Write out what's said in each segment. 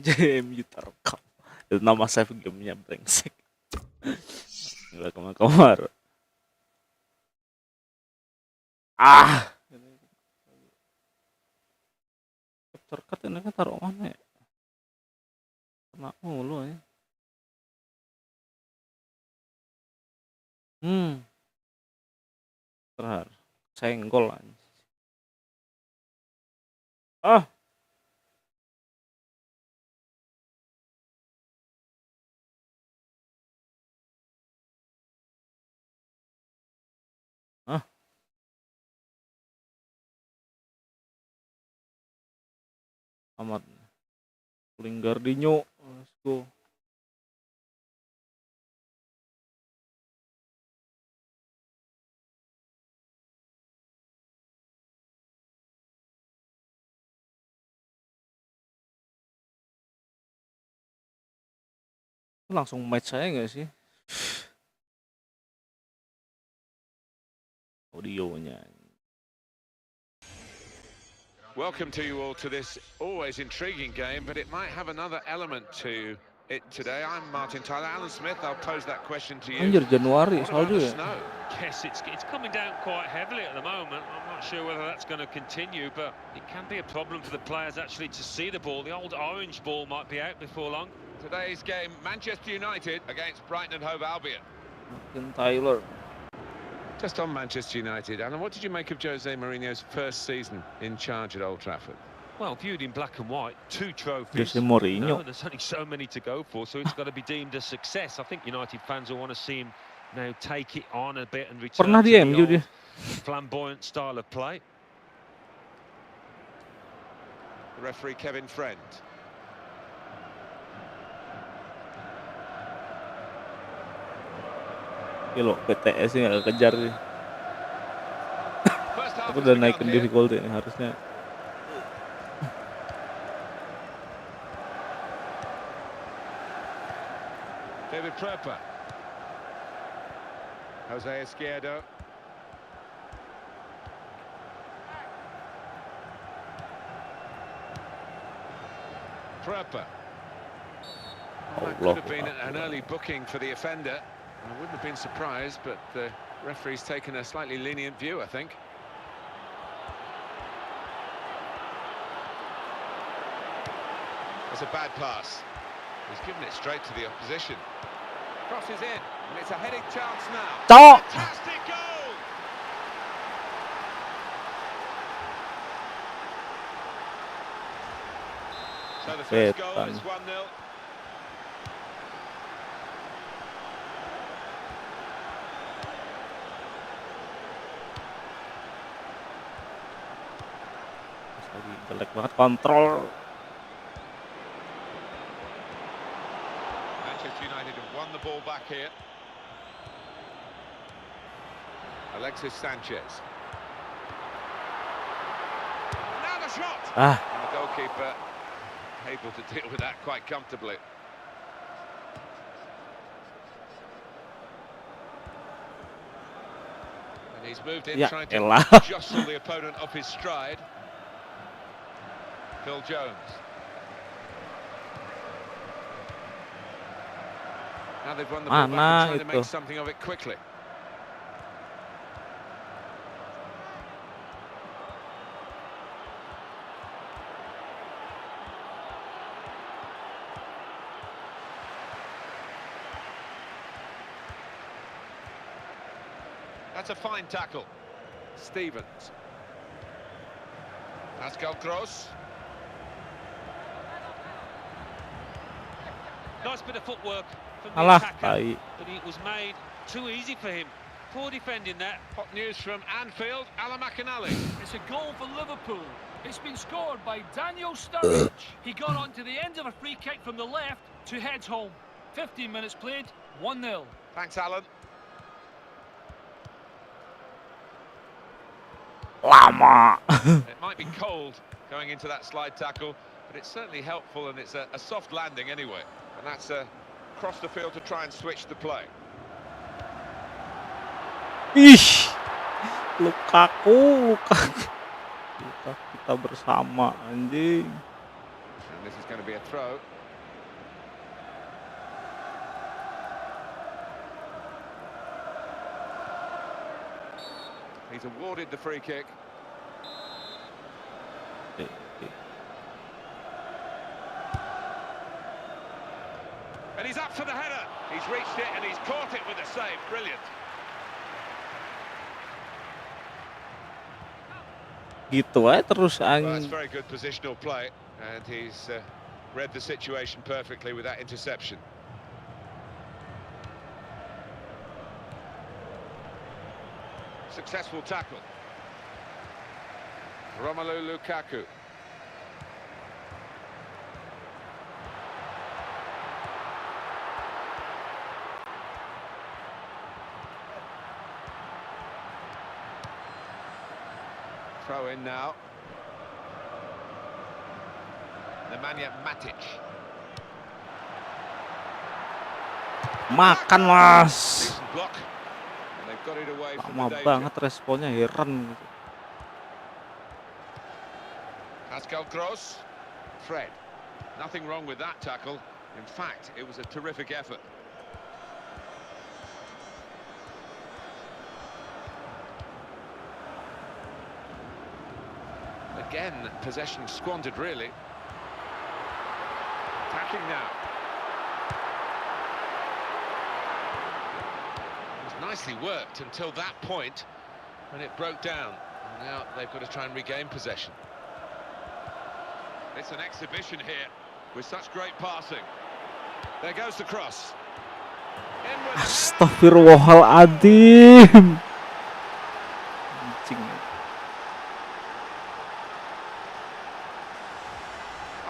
JMU terekam. Itu nama save gamenya brengsek. Nggak kemar-kemar. Capture card ini kan taruh mana ya? Kena mulu ya. Terhar. Senggol aja. Amat. Lingardinho. Let's go. Langsung match saya nggak sih? Audionya. Welcome to you all to this always intriguing game, but it might have another element to it today. I'm Martin Tyler. Alan Smith, I'll pose that question to you. Anjir, Januari salju ya? Yes, it's coming down quite heavily at the moment. I'm not sure whether that's going to continue, but it can be a problem for the players actually to see the ball. The old orange ball might be out before long. Today's game, Manchester United against Brighton and Hove Albion. Martin Tyler. Just on Manchester United, Alan, what did you make of Jose Mourinho's first season in charge at Old Trafford? Well, viewed in black and white, 2 trophies. Jose Mourinho. No, there's only so many to go for, so it's got to be deemed a success. I think United fans will want to see him now take it on a bit and return Pernah to di the MU dia. flamboyant style of play. The referee Kevin Friend. Gila, PTS nya nggak kejar sih. Aku udah naikin difficulty nih harusnya. David Prepper. Jose Izquierdo. Prepper. Well, that could have been an early booking for the offender. I wouldn't have been surprised, but the referee's taken a slightly lenient view, I think. That's a bad pass. He's given it straight to the opposition. Crosses in, and it's a heading chance now. Fantastic goal! So the first goal is 1-0. Jelek banget kontrol. Manchester United have won the ball back here. Alexis Sanchez. Now the shot. And the goalkeeper able to deal with that quite comfortably. And he's moved in, trying to jostle the opponent off his stride. Phil Jones. Now they've won the ball back and trying to make something of it quickly. That's a fine tackle. Stevens. Pascal Gross. Nice bit of footwork from the attacker, but it was made too easy for him. Poor defending that. Hot news from Anfield, Alan McInally. It's a goal for Liverpool. It's been scored by Daniel Sturridge. He got onto the end of a free kick from the left to head home. 15 minutes played, 1-0. Thanks, Alan. Lama. It might be cold going into that slide tackle, but it's certainly helpful, and it's a soft landing anyway. And that's across the field to try and switch the play. Ih, Lukaku kita bersama anjing. And this is going to be a throw. He's awarded the free kick. And he's up for the header. He's reached it and he's caught it with a save. Brilliant. Gitu terus Well, that's angin. very good positional play, and he's read the situation perfectly with that interception. Successful tackle. Romelu Lukaku. Throw in now. Nemanja Matic. Makan mas. Decent block. And they've got it away from Lama the danger. banget responnya, heran. Pascal Gross. Fred. Nothing wrong with that tackle. In fact, it was a terrific effort. Again, possession squandered, really. Attacking now. It was nicely worked until that point when it broke down. And now they've got to try and regain possession. It's an exhibition here with such great passing. There goes the cross. In with the Astagfirullahaladzim. Anjing.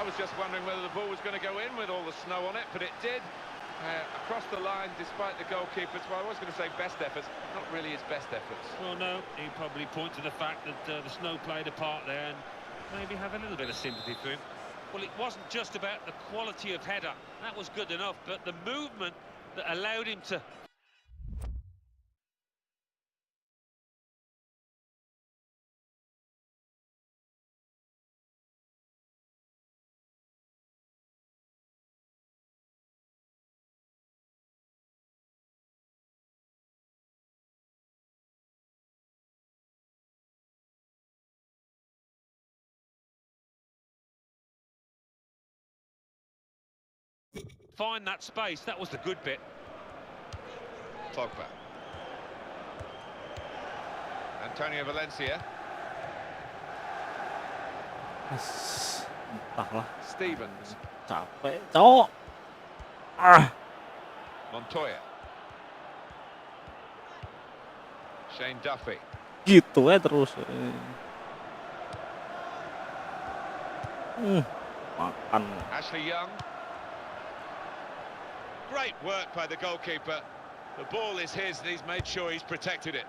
I was just wondering whether the ball was going to go in with all the snow on it, but it did. Across the line, despite the goalkeeper's, well, I was going to say best efforts, not really his best efforts. Well, no, he'd probably point to the fact that the snow played a part there and maybe have a little bit of sympathy for him. Well, it wasn't just about the quality of header. That was good enough, but the movement that allowed him to... find that space. That was the good bit. Pogba. Antonio Valencia. Entahlah, Stevens. capek, cowok. Montoya. Shane Duffy. Gitu terus. Makan. Ashley Young. Great work by the goalkeeper. The ball is his and he's made sure he's protected it.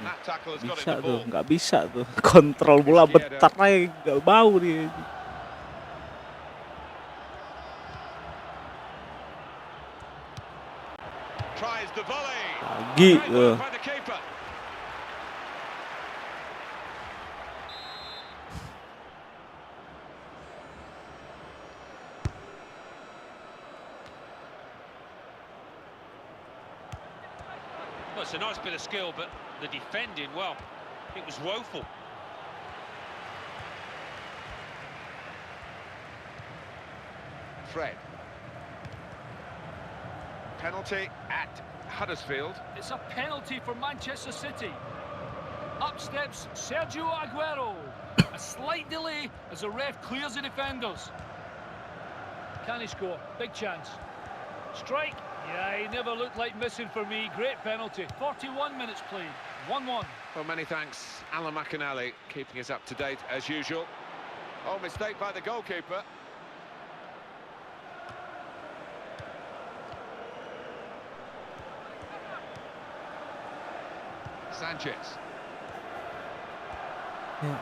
And that tackle has got Bisa it the tuh, ball. nggak bisa tuh. Kontrol bola bentar aja nggak bau dia. Tries the volley. Lagi Great tuh. work by the keeper. Well, it's a nice bit of skill, but the defending, well, it was woeful. Fred. Penalty at Huddersfield. It's a penalty for Manchester City. Up steps Sergio Aguero. A slight delay as the ref clears the defenders. Can he score? Big chance. Strike? Yeah, he never looked like missing for me. Great penalty. 41 minutes played. 1-1. Well, many thanks, Alan McInally, keeping us up to date as usual. Oh, mistake by the goalkeeper. Sanchez. Ya,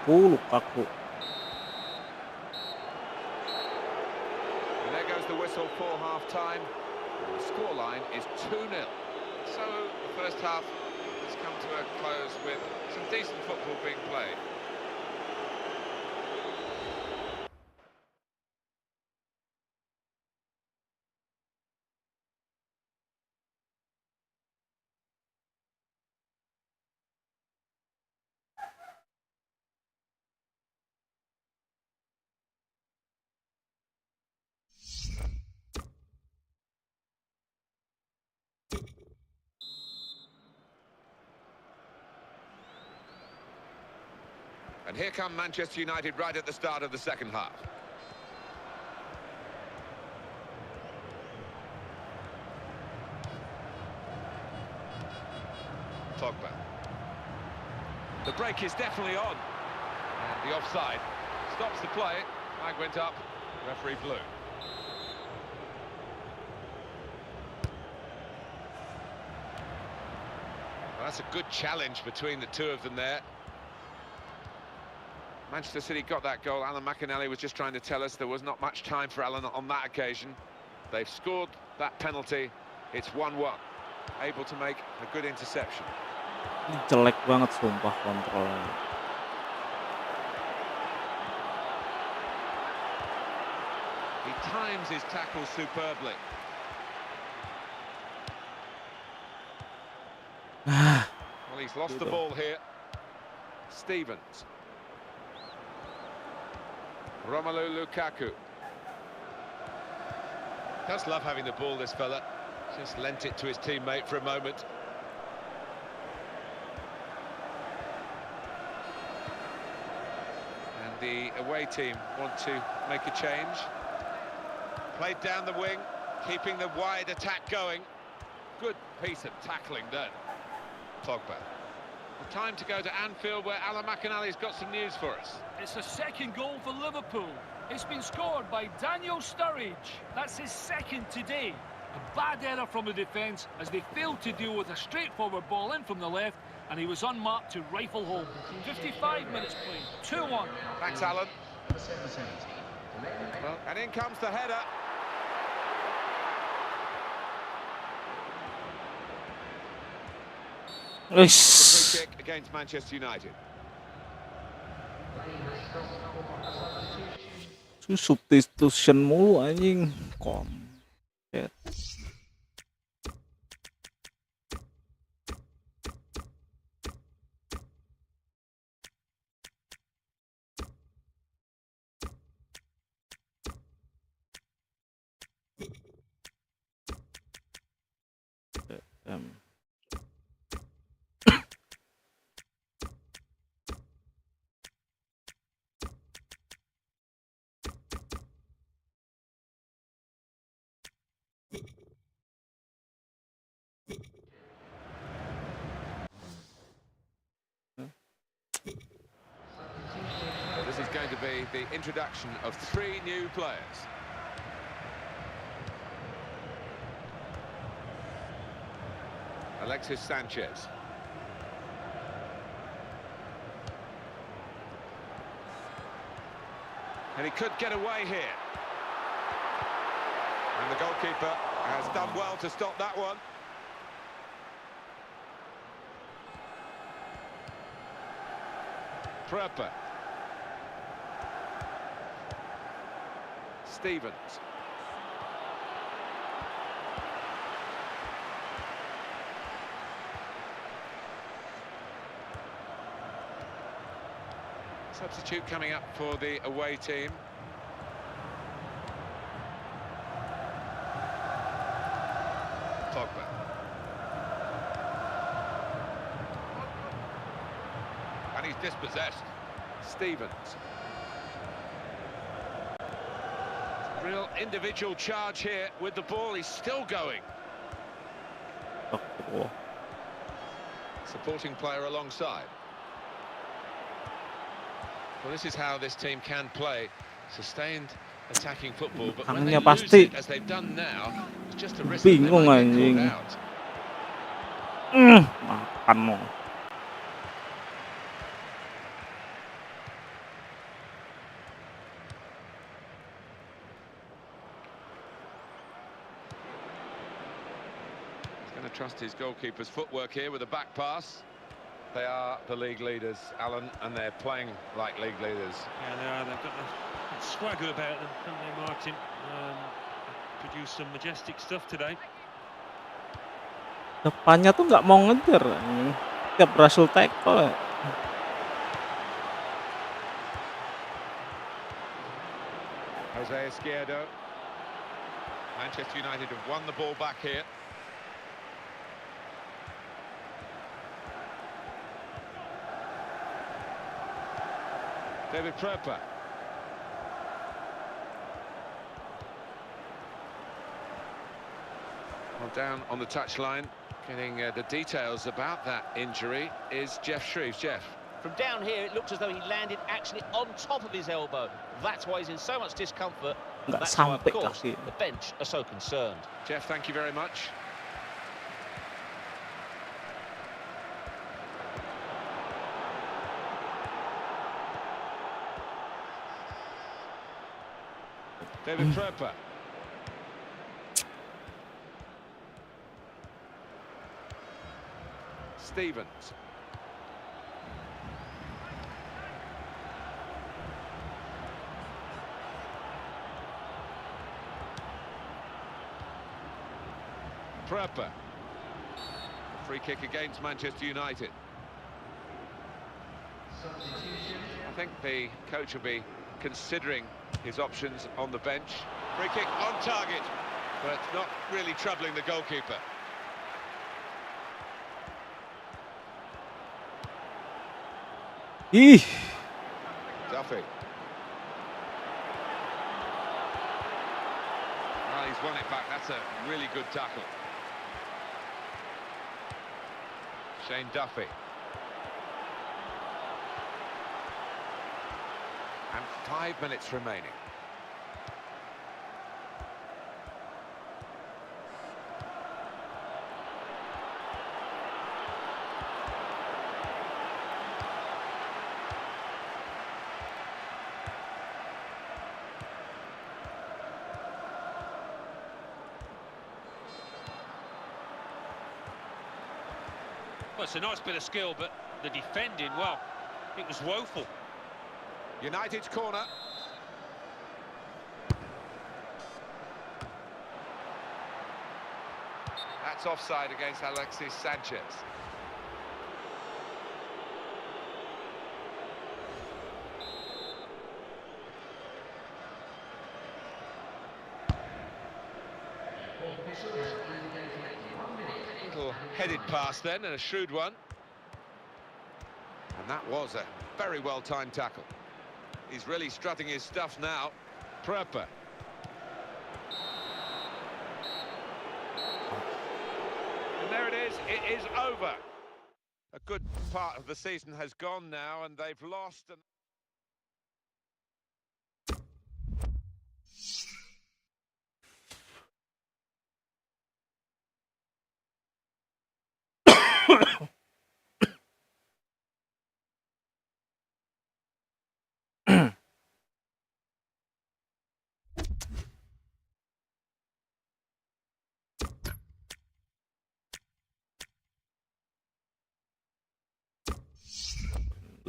Lukaku. And there goes the whistle for half-time. The scoreline is 2-0 So the first half has come to a close with some decent football being played. And here come Manchester United right at the start of the second half. Pogba. The break is definitely on. And the offside stops the play. Flag went up, referee blew. Well, that's a good challenge between the two of them there. Manchester City got that goal. Alan McInally was just trying to tell us there was not much time for Alan on that occasion. They've scored that penalty. It's 1-1. Able to make a good interception. Ini jelek banget sumpah kontrolnya. He times his tackle superbly. Well, he's lost the ball here. Stevens. Romelu Lukaku. Does love having the ball, this fella. Just lent it to his teammate for a moment. And the away team want to make a change. Played down the wing, keeping the wide attack going. Good piece of tackling then. Pogba. The time to go to Anfield, where Alan McInally's got some news for us. It's a second goal for Liverpool. It's been scored by Daniel Sturridge. That's his second today. A bad error from the defence as they failed to deal with a straightforward ball in from the left, and he was unmarked to rifle home. 55 minutes played, 2-1. Thanks, Alan. Well, and in comes the header. The free kick against Manchester United. Substitution mulu anjing. Kompet. This is going to be the introduction of 3 new players. Alexis Sanchez. And he could get away here. And the goalkeeper has done well to stop that one. Prepper. Stevens. Substitute coming up for the away team. Pogba. And he's dispossessed. Stevens. Real individual charge here with the ball. He's still going. Supporting player alongside. Well, this is how this team can play. Sustained attacking football, but when they lose it, as they've done now, it's just a risk that they might get caught out. Makan lo. It's going to trust his goalkeeper's footwork here with a back pass. They are the league leaders, Alan, and they're playing like league leaders. Yeah, they are. They've got the swagger about them, haven't they, Martin? Produced some majestic stuff today. Depannya tuh nggak mau ngejar, tiap berhasil tackle. Jose Izquierdo. Manchester United have won the ball back here. David Pröper. Well, down on the touchline, getting the details about that injury is Jeff Shreves. Jeff. From down here, it looked as though he landed actually on top of his elbow. That's why he's in so much discomfort. Nggak That's why, of sampai course, kaki. the bench are so concerned. Jeff, thank you very much. David Pröper. Stevens. Pröper. Free kick against Manchester United. I think the coach will be considering his options on the bench. Free kick on target, but not really troubling the goalkeeper. Ih, Duffy. Well, he's won it back. That's a really good tackle. Shane Duffy. And 5 minutes remaining. Well, it's a nice bit of skill, but the defending, well, it was woeful. United's corner. That's offside against Alexis Sanchez. Little headed pass then, and a shrewd one. And that was a very well-timed tackle. He's really strutting his stuff now. Pröper. And there it is over. A good part of the season has gone now, and they've lost. And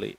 beli.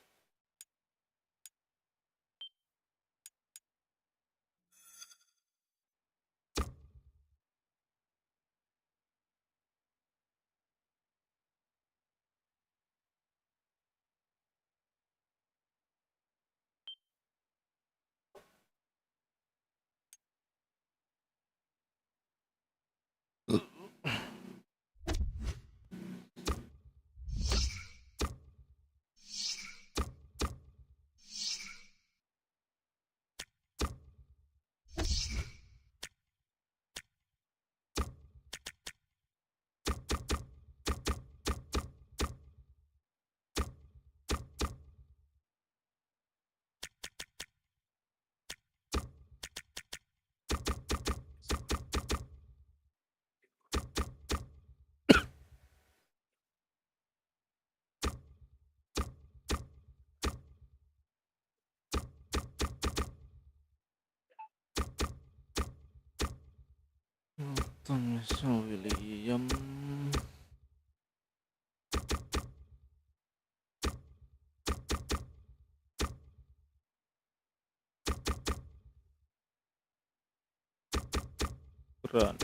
William. Run.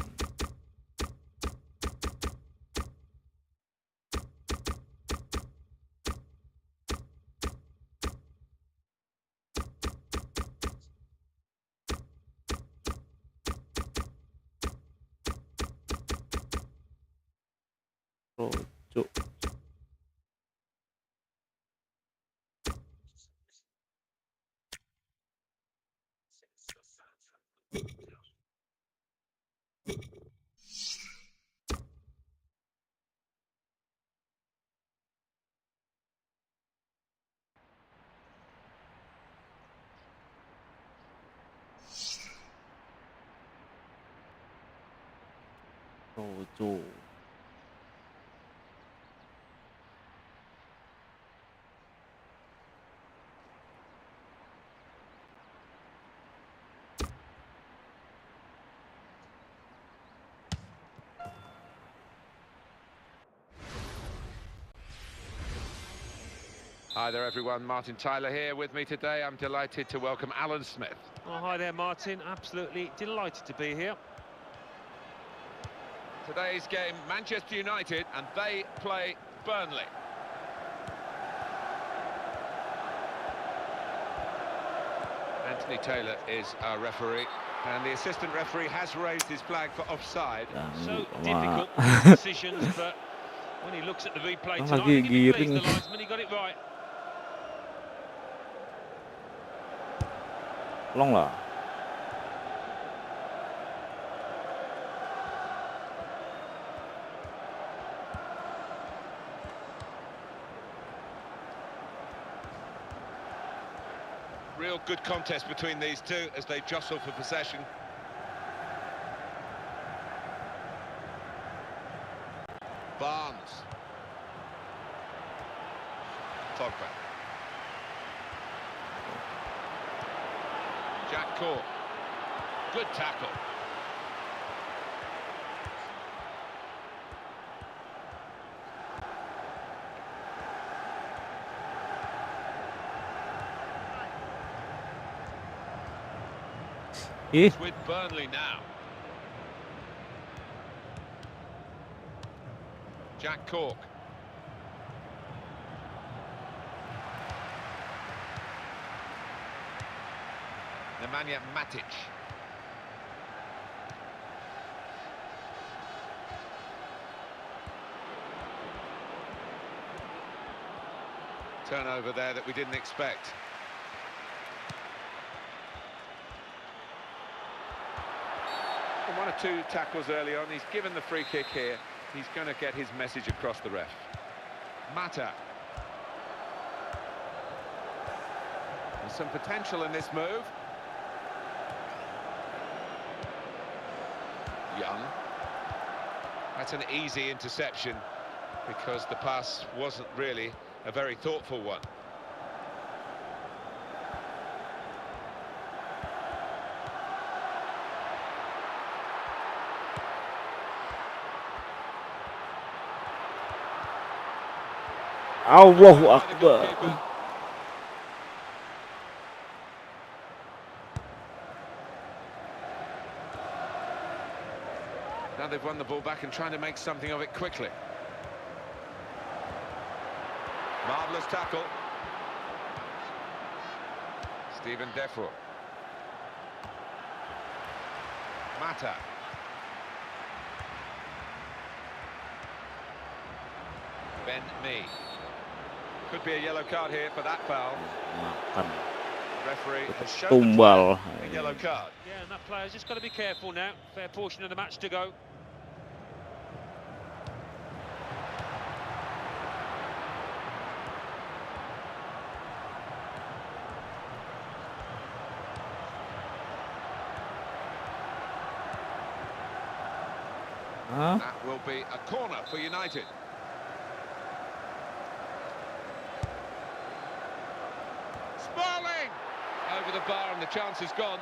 Rojo. Rojo. Hi there, everyone. Martin Tyler here with me today. I'm delighted to welcome Alan Smith. Oh, hi there, Martin. Absolutely delighted to be here. Today's game, Manchester United, and they play Burnley. Anthony Taylor is our referee, and the assistant referee has raised his flag for offside. So difficult decisions, but when he looks at the replay tonight, I think if he plays the linesman, he got it right. Long lah. Real good contest between these two as they jostle for possession. Barnes. Pogba. Jack Cork. Good tackle. It's with Burnley now. Jack Cork. Nemanja Matic. Turnover there that we didn't expect. And one or two tackles early on. He's given the free kick here. He's going to get his message across the ref. Mata. There's some potential in this move. Young. That's an easy interception because the pass wasn't really a very thoughtful one. Allahu Akbar. Now they've won the ball back and trying to make something of it quickly. Marvellous tackle. Stephen Defoe. Mata. Ben Mee. Could be a yellow card here for that foul. Makan. The referee has shown the Tumbal. player a yellow card. Yeah, and that player's just got to be careful now. Fair portion of the match to go. Huh? That will be a corner for United. Smalling! Over the bar and the chance is gone.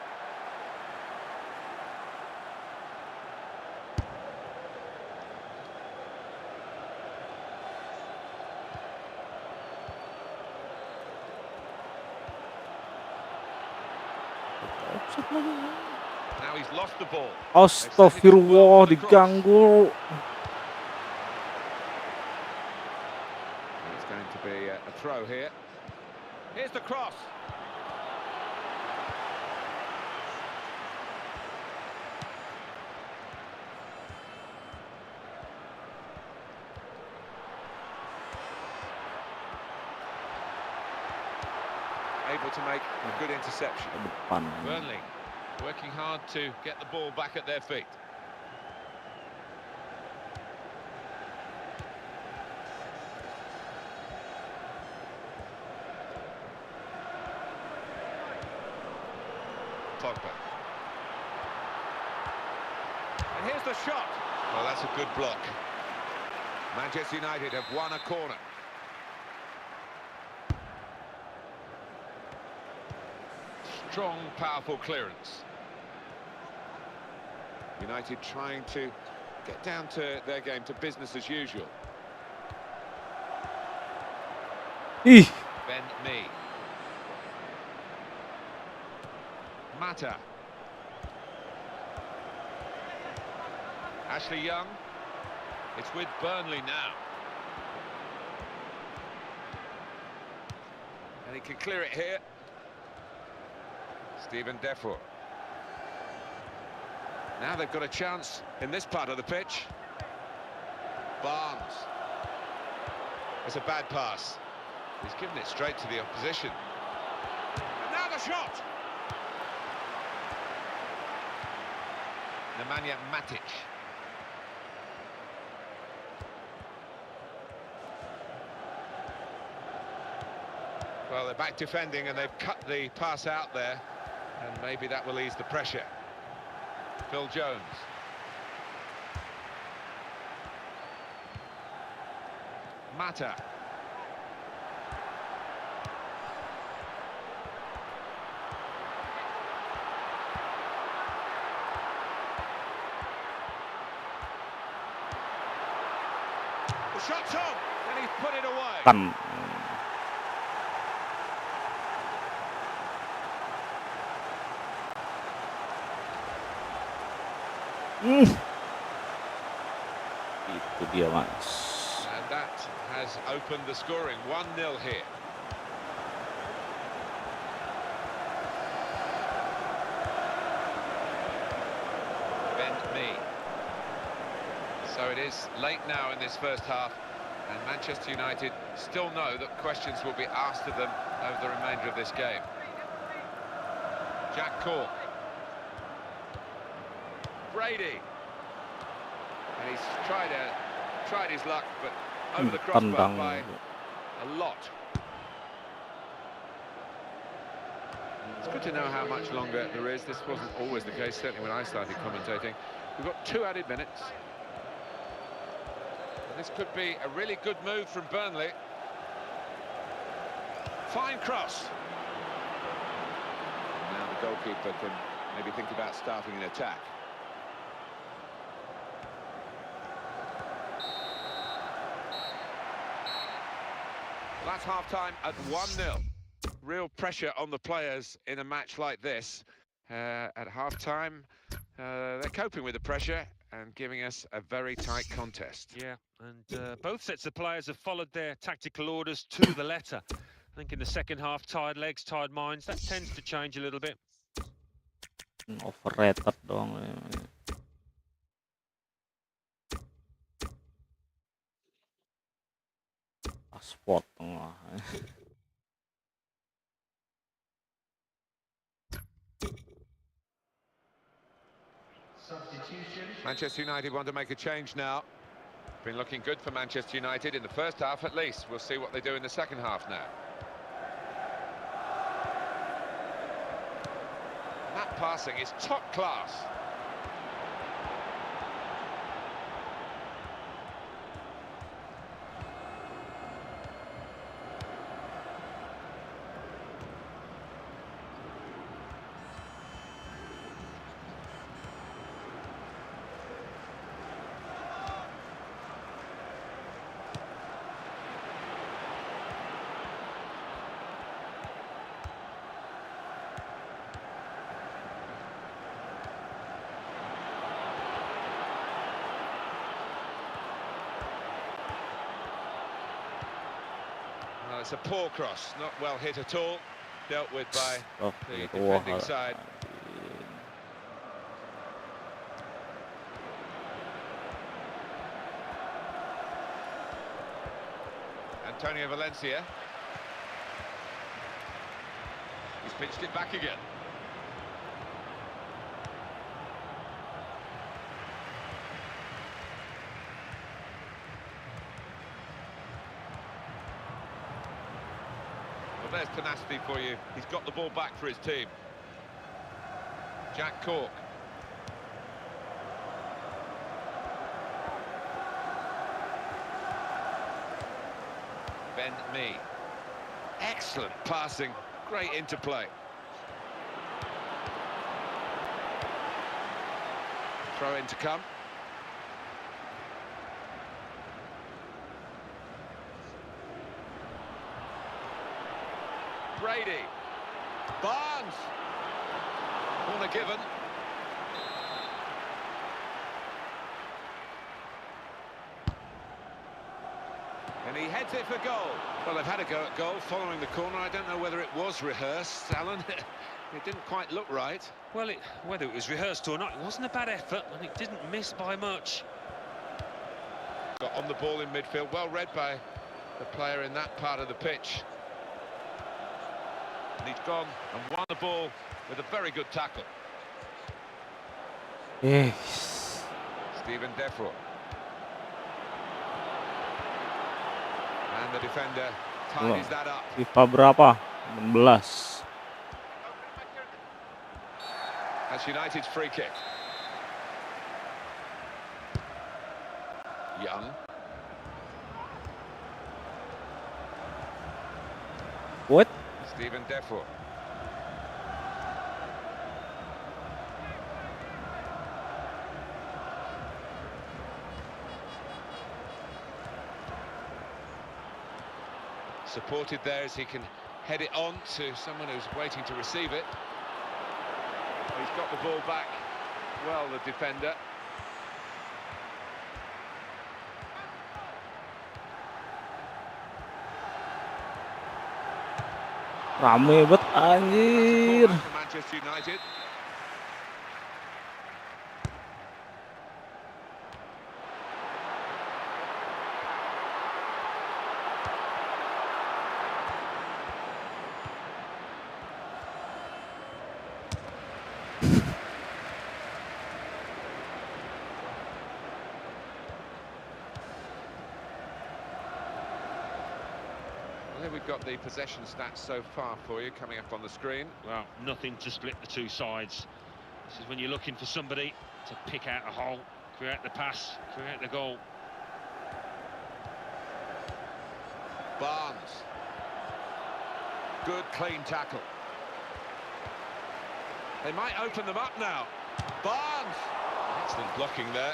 Now he's lost the ball. Astagfirullah, diganggu. It's going to be a throw here. Here's the cross. Able to make a good interception. Burnley working hard to get the ball back at their feet. Pogba. And here's the shot. Well, that's a good block. Manchester United have won a corner. Strong, powerful clearance. United trying to get down to their game, to business as usual. Ben Mee. Mata. Ashley Young. It's with Burnley now. And he can clear it here. Stephen Defoe. Now they've got a chance in this part of the pitch. Barnes. It's a bad pass. He's given it straight to the opposition. And now the shot! Nemanja Matic. Well, they're back defending and they've cut the pass out there. And maybe that will ease the pressure. Phil Jones. Mata. The shot's on, and he's put it away. Itu dia, Mas. And that has opened the scoring. 1-0 here. Ben Mee. So it is late now in this first half, and Manchester United still know that questions will be asked of them over the remainder of this game. Jack Cork. Brady. And he's tried his luck, but over the crossbar by a lot. It's good to know how much longer there is. This wasn't always the case, certainly when I started commentating. We've got 2 added minutes. And this could be a really good move from Burnley. Fine cross. Now the goalkeeper can maybe think about starting an attack. That's half-time at 1-0. Real pressure on the players in a match like this. At half-time, they're coping with the pressure and giving us a very tight contest. Yeah, and both sets of players have followed their tactical orders to the letter. I think in the second half, tired legs, tired minds, that tends to change a little bit. Overrated dong. Spot tengah. Manchester United want to make a change now. Been looking good for Manchester United in the first half at least. We'll see what they do in the second half now. That passing is top class. That's a poor cross, not well hit at all. Dealt with by the defending Astagfirullahaladzim. side. Antonio Valencia. He's pitched it back again. Well, there's tenacity for you. He's got the ball back for his team. Jack Cork. Ben Mee. Excellent passing, great interplay. Throw in to come. Brady. Barnes. Corner given. And he heads it for goal. Well, they've had a go at goal following the corner. I don't know whether it was rehearsed, Alan. It didn't quite look right. Well, whether it was rehearsed or not, it wasn't a bad effort, and it didn't miss by much. Got on the ball in midfield, well read by the player in that part of the pitch. And he's gone and won the ball with a very good tackle. Yes. Stephen Defro. And the defender tidies that up. FIFA berapa? 16. That's United's free kick. Young. What? Stephen Defro. Supported there as he can head it on to someone who's waiting to receive it. He's got the ball back well, the defender. Rame banget anjir. For Manchester United. We've got the possession stats so far for you coming up on the screen. Well, nothing to split the two sides. This is when you're looking for somebody to pick out a hole, create the pass, create the goal. Barnes. Good clean tackle. They might open them up now. Barnes. Excellent blocking there.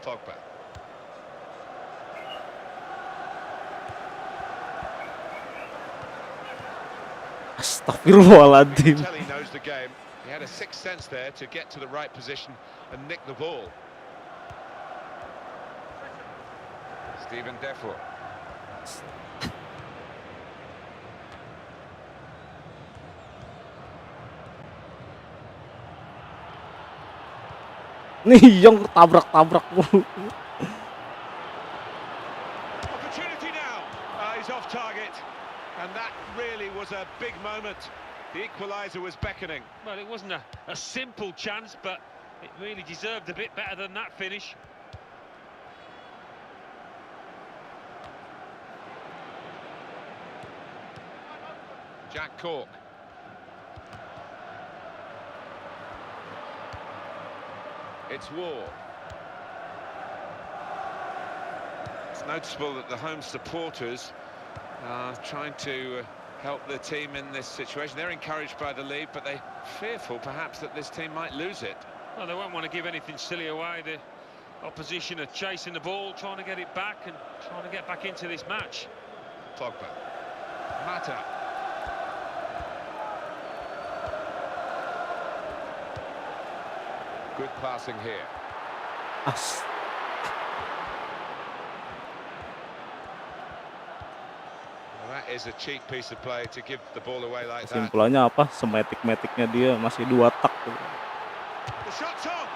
Pogba. Astagfirullahaladzim. Tell he knows the game. He had a sixth sense there to get to the right position and nick the ball. Stephen Defro. Nih yang tabrak-tabrak mulu. Opportunity now. He's off target. And that really was a big moment. The equaliser was beckoning. Well, it wasn't a simple chance, but it really deserved a bit better than that finish. Jack Cork. It's War. It's noticeable that the home supporters are trying to help the team in this situation. They're encouraged by the lead, but they're fearful perhaps that this team might lose it. Well, they won't want to give anything silly away. The opposition are chasing the ball, trying to get it back and trying to get back into this match. Pogba. Mata. Good passing here. As. Well, that is a cheap piece of play to give the ball away like that. Kesimpulannya apa? Semetik-metiknya dia masih 2 tak. Gitu. The shot's on!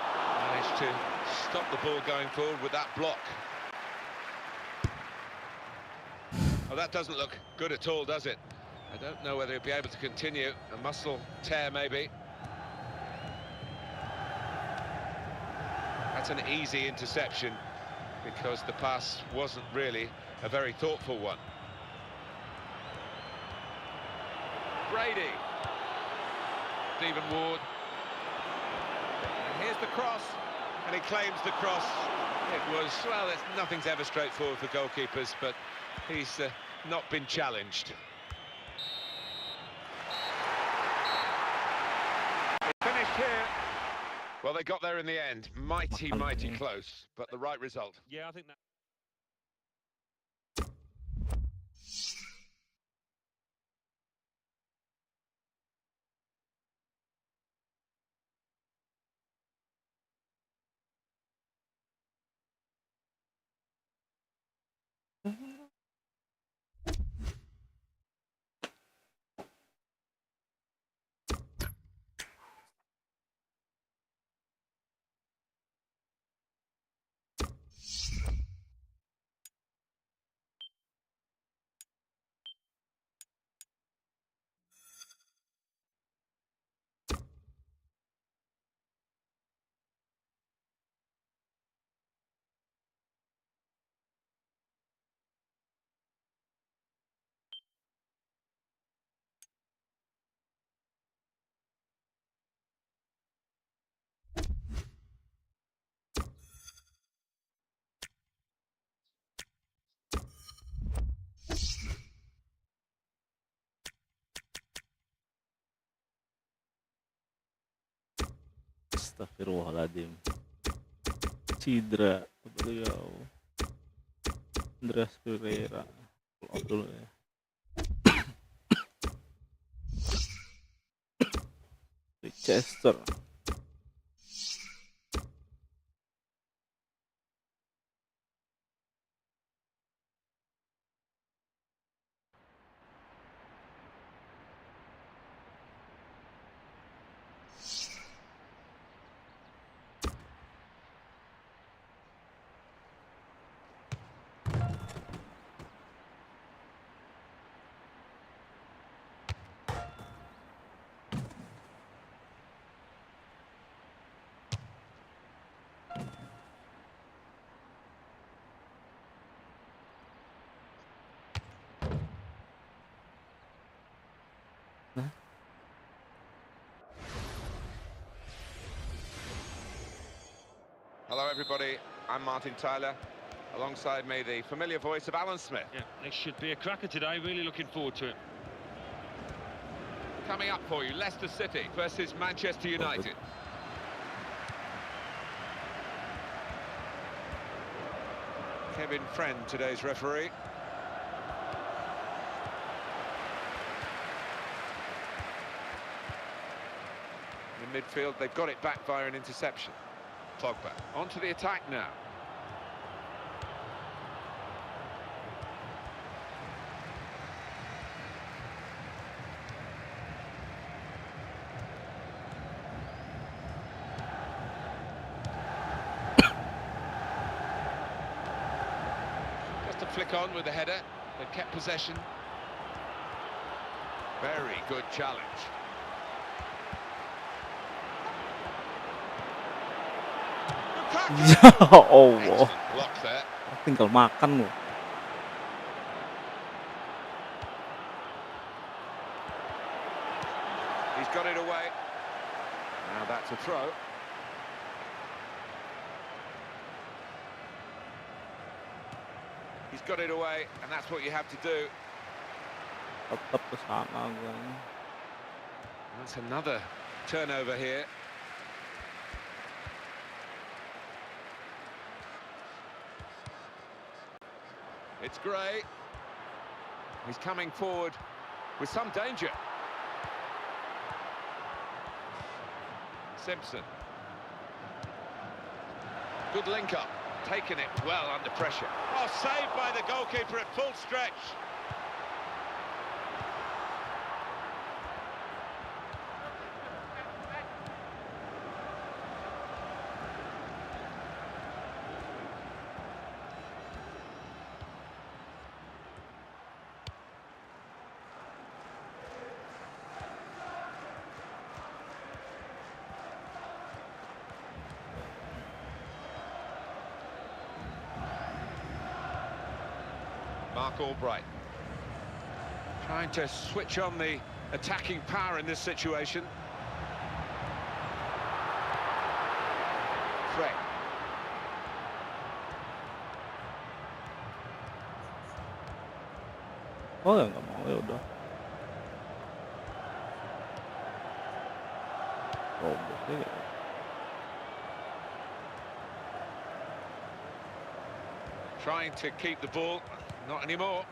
Managed to stop the ball going forward with that block. Oh, that doesn't look good at all, does it? I don't know whether he'll be able to continue. A muscle tear, maybe. That's an easy interception because the pass wasn't really a very thoughtful one. Brady. Stephen Ward. And here's the cross, and he claims the cross. It was, well, nothing's ever straightforward for goalkeepers, but he's not been challenged. Finished here. Well, they got there in the end. Mighty close, but the right result. Yeah, I think that. Astagfirullahaladzim. Cedera beliau. Andreas Pereira. Pull dulu ya. Leicester. Hello, everybody. I'm Martin Tyler. Alongside me, the familiar voice of Alan Smith. Yeah, this should be a cracker today. Really looking forward to it. Coming up for you, Leicester City versus Manchester United. Kevin Friend, today's referee. In midfield, they've got it back via an interception. Pogba onto the attack now. Just a flick on with the header. They've kept possession. Very good challenge. Oh, Excellent block there. tinggal makan loh. He's got it away. Now that's a throw. He's got it away, and that's what you have to do. Tetap ke sana gua. That's another turnover here. It's Gray. He's coming forward with some danger. Simpson. Good link up, taking it well under pressure. Oh, saved by the goalkeeper at full stretch. Mark Albright trying to switch on the attacking power in this situation. Fred. Oh ya nggak mau ya udah. Robotnya gitu. Trying to keep the ball, not anymore.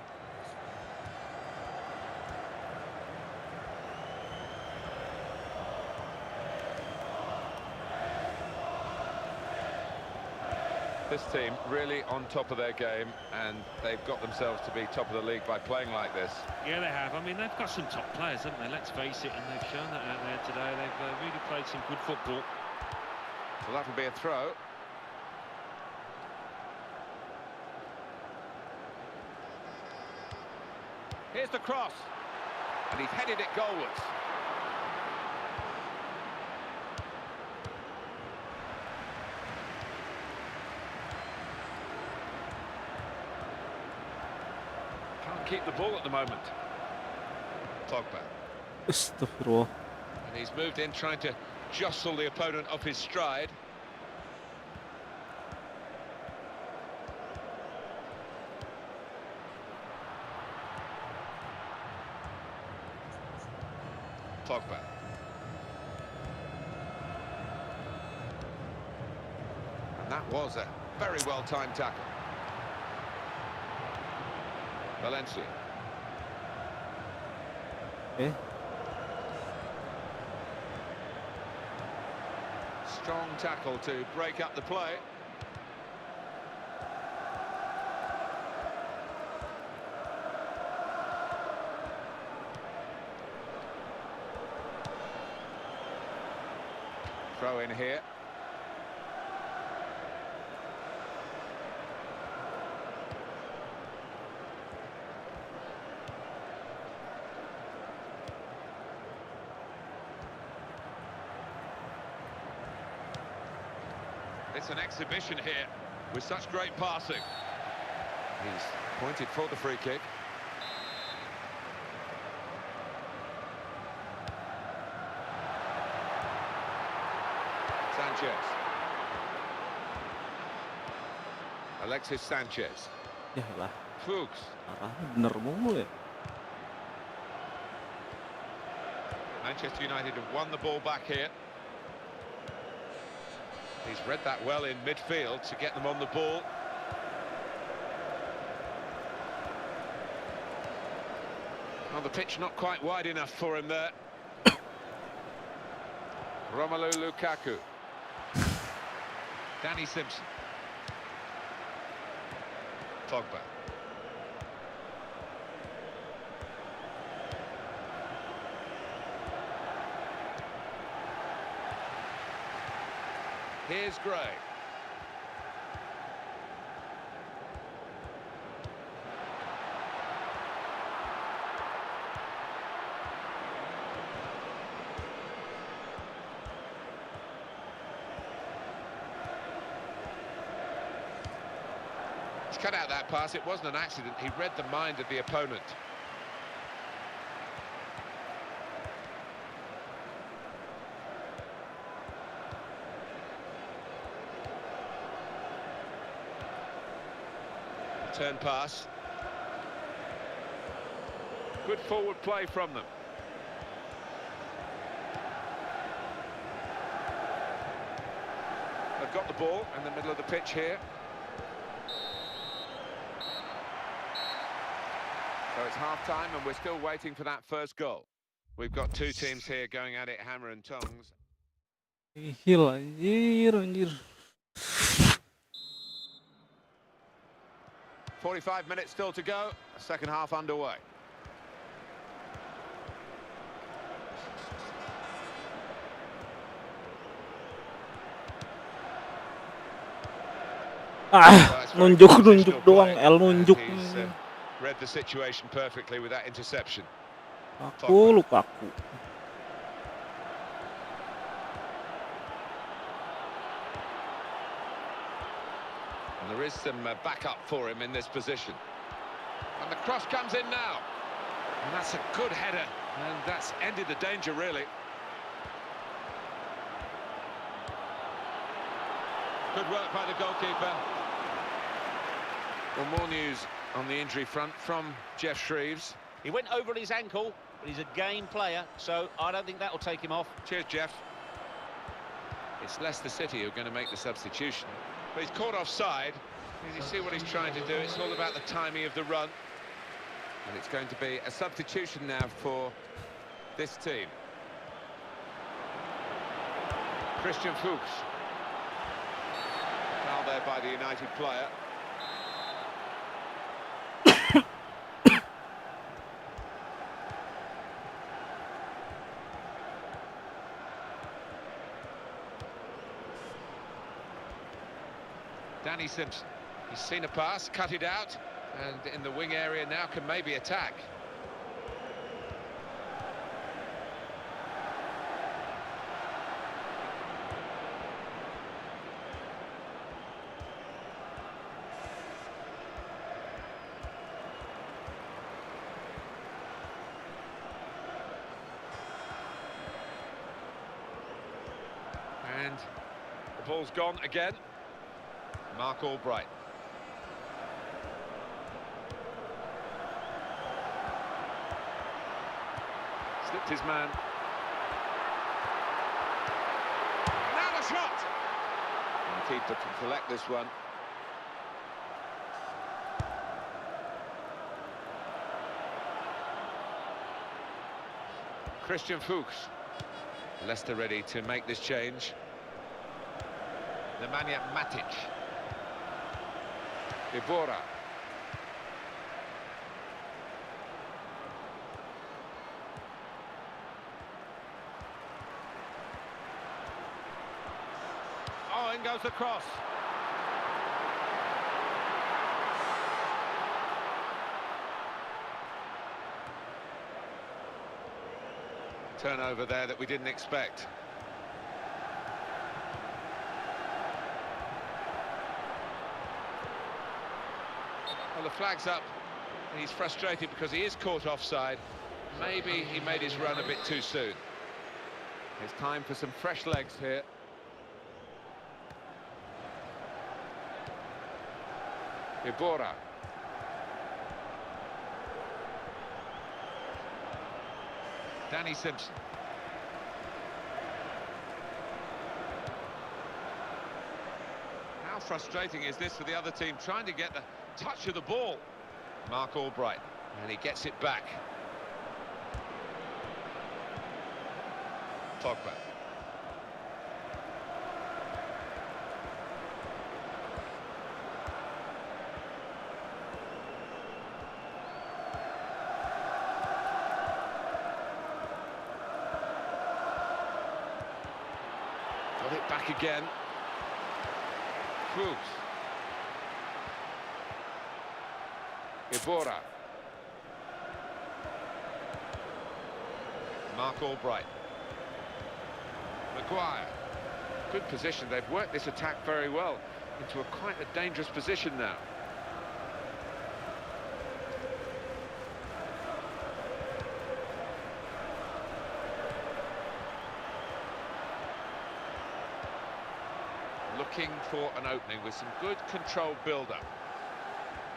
This team really on top of their game, and they've got themselves to be top of the league by playing like this. Yeah, they have. I mean, they've got some top players, haven't they? Let's face it, and they've shown that out there today. They've really played some good football. Well, that'll be a throw. Here's the cross, and he's headed it goalwards. Can't keep the ball at the moment. Pogba. Astagfirullah. And he's moved in, trying to jostle the opponent off his stride. Pogba. And that was a very well-timed tackle. Valencia. Eh? Strong tackle to break up the play. Throw in here. It's an exhibition here with such great passing. He's pointed for the free kick. Sanchez. Alexis Sanchez. Ya lah, Fuchs. arahnya bener mulu ya. Manchester United have won the ball back here. He's read that well in midfield to get them on the ball. Well, the pitch not quite wide enough for him there. Romelu Lukaku. Danny Simpson. Pogba. Here's Gray. He's cut out that pass. It wasn't an accident. He read the mind of the opponent. Turn pass. Good forward play from them. They've got the ball in the middle of the pitch here. So it's half-time and we're still waiting for that first goal. We've got two teams here going at it hammer and tongs. Gila, anjir. 45 minutes still to go. Second half underway. Nunjuk doang, L nunjuk. He's read the situation perfectly with that interception. Lukaku. And there is some backup for him in this position. And the cross comes in now. And that's a good header. And that's ended the danger, really. Good work by the goalkeeper. Well, more news on the injury front from Jeff Shreves. He went over his ankle, but he's a game player, so I don't think that will take him off. Cheers, Jeff. It's Leicester City who are going to make the substitution. But he's caught offside. You see what he's trying to do. It's all about the timing of the run. And it's going to be a substitution now for this team. Christian Fuchs. Foul there by the United player. Danny Simpson, he's seen a pass, cut it out, and in the wing area now can maybe attack. And the ball's gone again. Mark Albright. Slipped his man. Now the shot! And the keeper can collect this one. Christian Fuchs. Leicester ready to make this change. Nemanja Matic. Ibora. Oh, in goes the cross. Turnover there that we didn't expect. Well, the flag's up, and he's frustrated because he is caught offside. Maybe he made his run a bit too soon. It's time for some fresh legs here. Ibora. Danny Simpson. How frustrating is this for the other team, trying to get the touch of the ball? Mark Albright, and he gets it back. Pogba. Got it back again. Fuchs. Ibora. Mark Albright. Maguire. Good position. They've worked this attack very well into quite a dangerous position now. Looking for an opening with some good controlled build-up.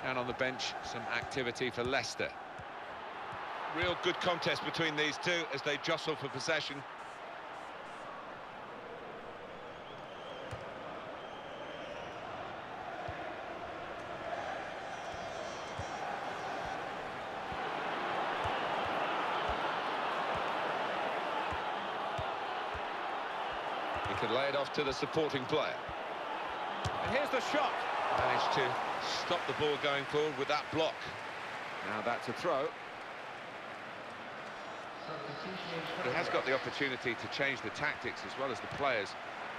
And on the bench, some activity for Leicester. Real good contest between these two as they jostle for possession. He can lay it off to the supporting player. And here's the shot. Managed to Stop the ball going forward with that block. Now that's a throw. He has got the opportunity to change the tactics as well as the players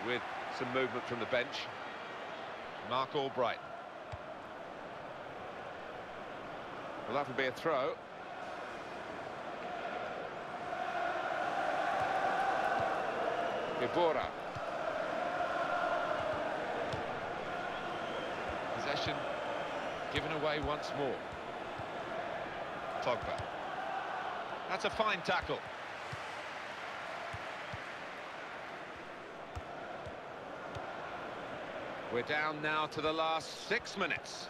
with some movement from the bench. Mark Albright. Well, that would be a throw. Ibora. Possession given away once more. Pogba. That's a fine tackle. We're down now to the last 6 minutes.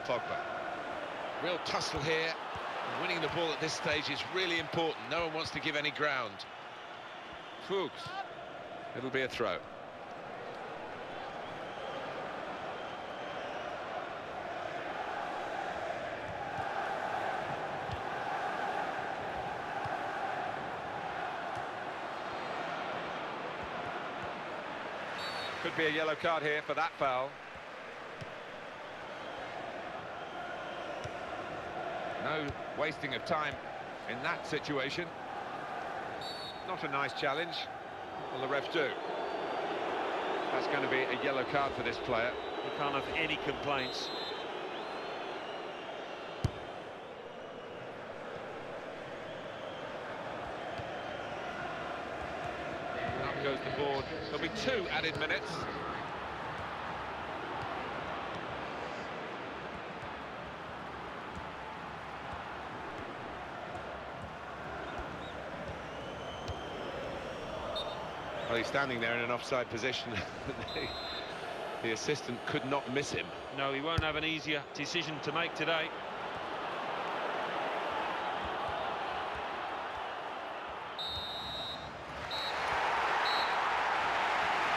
Pogba. Real tussle here. Winning the ball at this stage is really important. No one wants to give any ground. Fuchs. It'll be a throw. Could be a yellow card here for that foul. No wasting of time in that situation. Not a nice challenge. Well, the refs do. That's going to be a yellow card for this player. You can't have any complaints. Up goes the board. There'll be 2 added minutes. Well, he's standing there in an offside position. The assistant could not miss him. No, he won't have an easier decision to make today.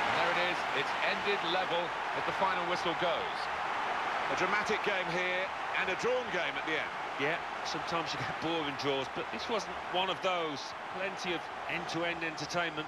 And there it is. It's ended level as the final whistle goes. A dramatic game here and a drawn game at the end. Yeah, sometimes you get boring draws, but this wasn't one of those. Plenty of end-to-end entertainment.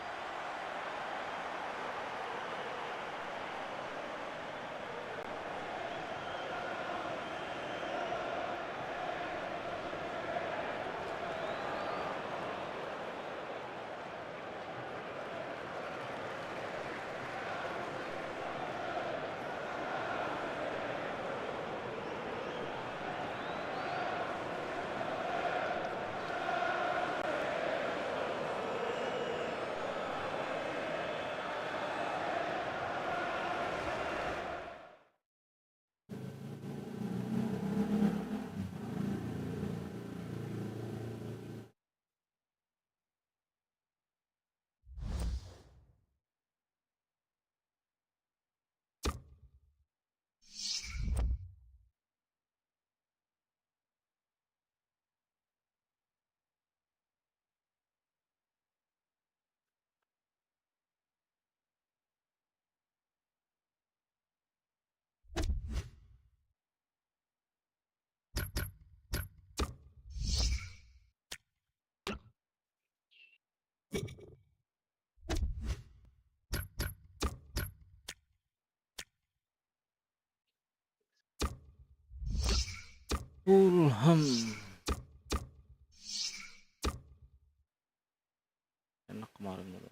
Fulham. Enak kemarin dulu.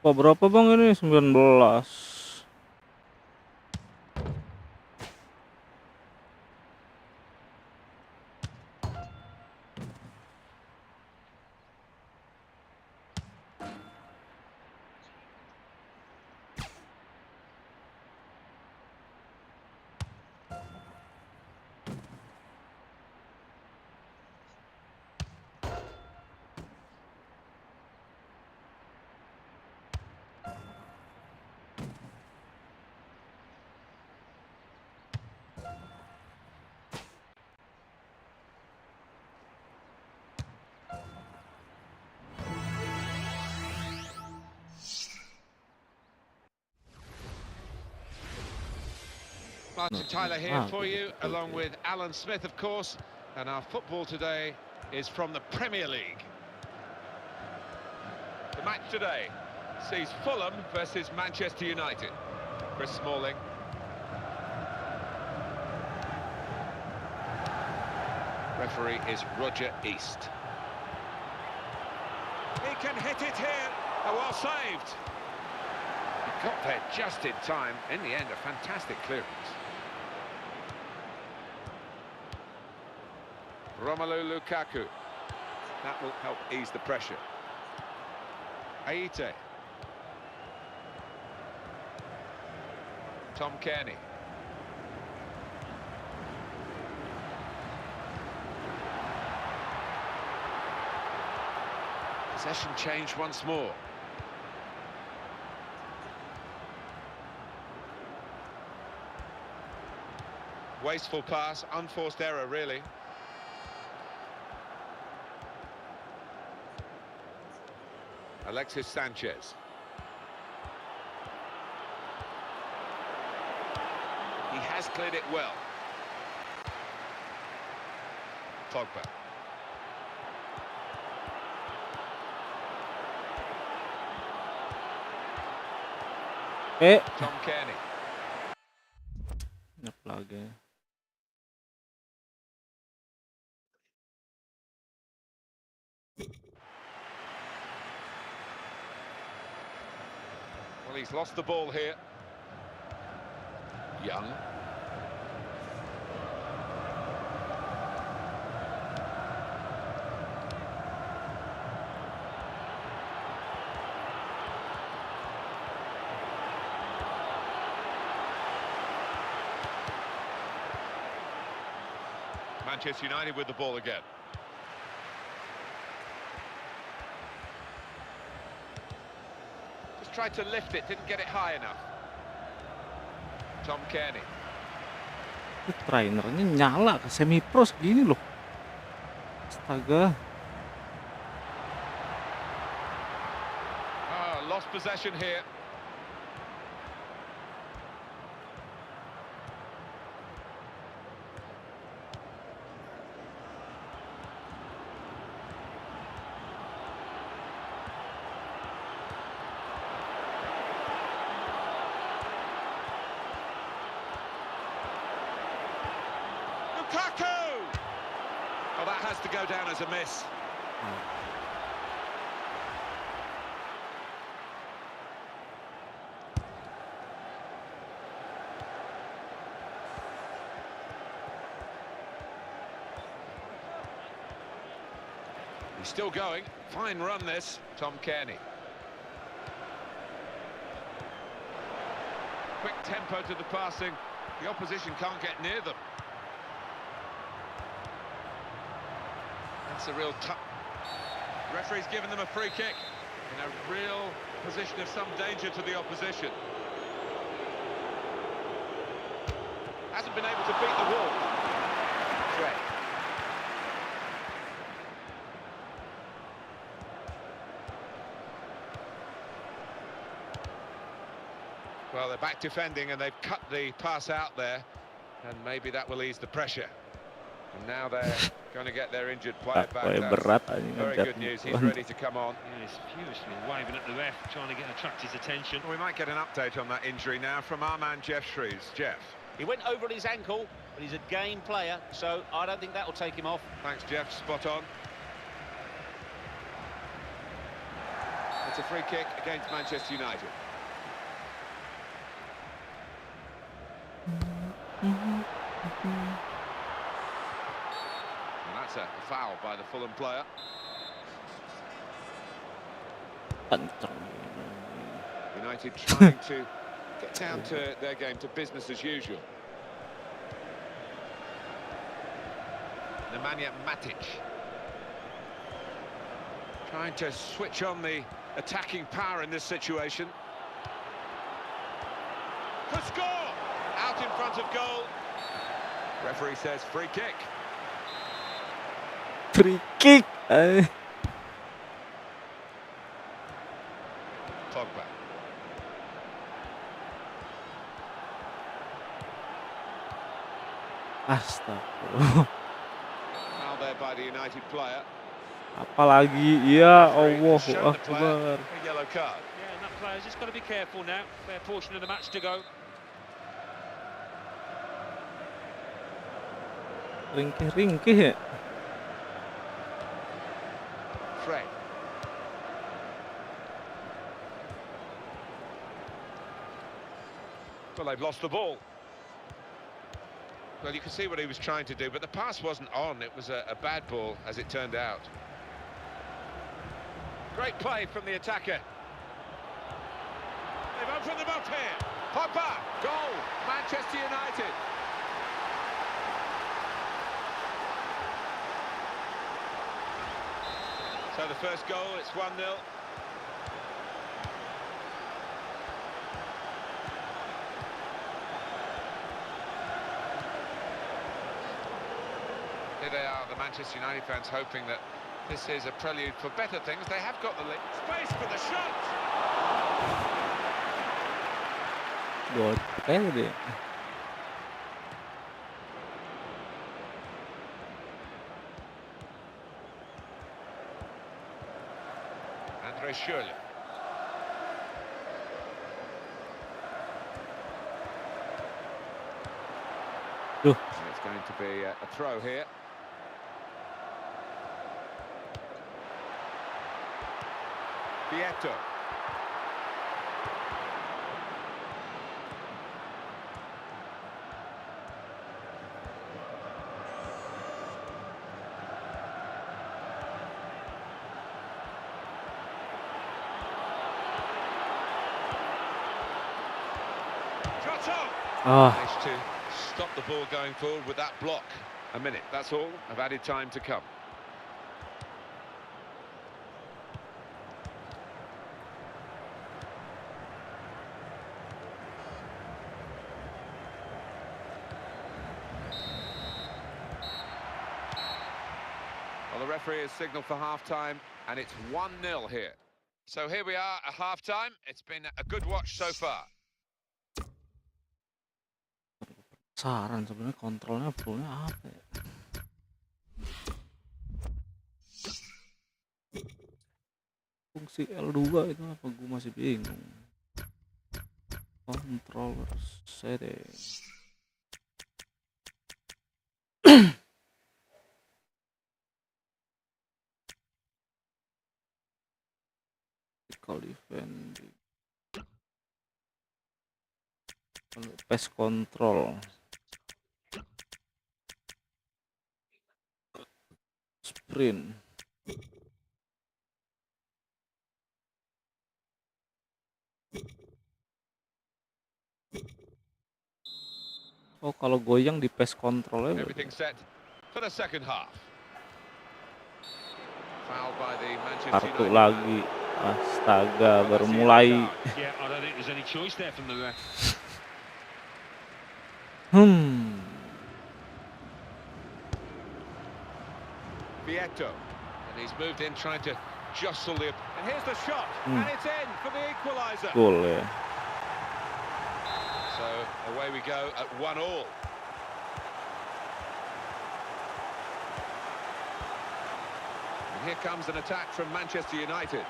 Berapa bang ini? 19. Martin Tyler here for you, along with Alan Smith, of course. And our football today is from the Premier League. The match today sees Fulham versus Manchester United. Chris Smalling. Referee is Roger East. He can hit it here. Oh, well saved. He got there just in time. In the end, a fantastic clearance. Romelu Lukaku. That will help ease the pressure. Aite. Tom Kearney. Possession change once more. Wasteful pass, unforced error really. Alexis Sanchez. He has cleared it well. Pogba. Tom Kearney. Nyap lagi. Well, he's lost the ball here. Young. Manchester United with the ball again. Just tried to lift it, didn't get it high enough. Tom Kearney. Trainernya nyala ke semi pro segini loh. Astaga. Lost possession here. Lukaku! Oh, that has to go down as a miss. He's still going. Fine run this, Tom Kearney. Quick tempo to the passing. The opposition can't get near them. That's a real tough. Referee's given them a free kick in a real position of some danger to the opposition. Hasn't been able to beat the wall. Threat. Well, they're back defending and they've cut the pass out there, and maybe that will ease the pressure. And now they're going to get their injured player back. Very good news, he's ready to come on. Yeah, he's furiously waving at the ref, trying to attract his attention. Well, we might get an update on that injury now from our man Jeff Shrews. Jeff. He went over on his ankle, but he's a game player, so I don't think that will take him off. Thanks, Jeff. Spot on. The It's a free kick against Manchester United. And that's a foul by the Fulham player. United trying to get down to their game, to business as usual. Nemanja Matic trying to switch on the attacking power in this situation. For score! Out in front of goal. Referee says free kick. Free kick. Pogba. Astagfirullah. Foul there by the United player. Apalagi ya Allahu Shown the player Akbar. a yellow card. Yeah, and that player's just got to be careful now. Fair portion of the match to go. Ringkih-ringkih ya. Fred. Well, they've lost the ball. Well, you can see what he was trying to do, but the pass wasn't on. It was a bad ball, as it turned out. Great play from the attacker. They've opened them up here. Pogba, goal, Manchester United. So the first goal, it's 1-0. Here they are, the Manchester United fans, hoping that this is a prelude for better things. They have got the lead. Space for the shot! Buat kayak deh. Surely. It's going to be a throw here. Vieto. Managed to stop the ball going forward with that block. A minute, that's all, of added time to come. Well, the referee has signalled for half-time, and it's 1-0 here. So here we are at half-time. It's been a good watch so far. Saran sebenarnya kontrolnya fullnya apa ya? Fungsi L2 itu apa? Gue masih bingung. Controller setting. Vertical defending. Pass control. Sprint. Oh, kalau goyang di pass control-nya. Everything set for the second half. Foul by the Manchester Kartu United. lagi. Astaga, baru mulai. Yeah, I don't think there's any choice there from the ref. Vieto, and he's moved in trying to jostle the... And here's the shot, and it's in for the equaliser. Gol ya. So away we go at 1-1. And here comes an attack from Manchester United.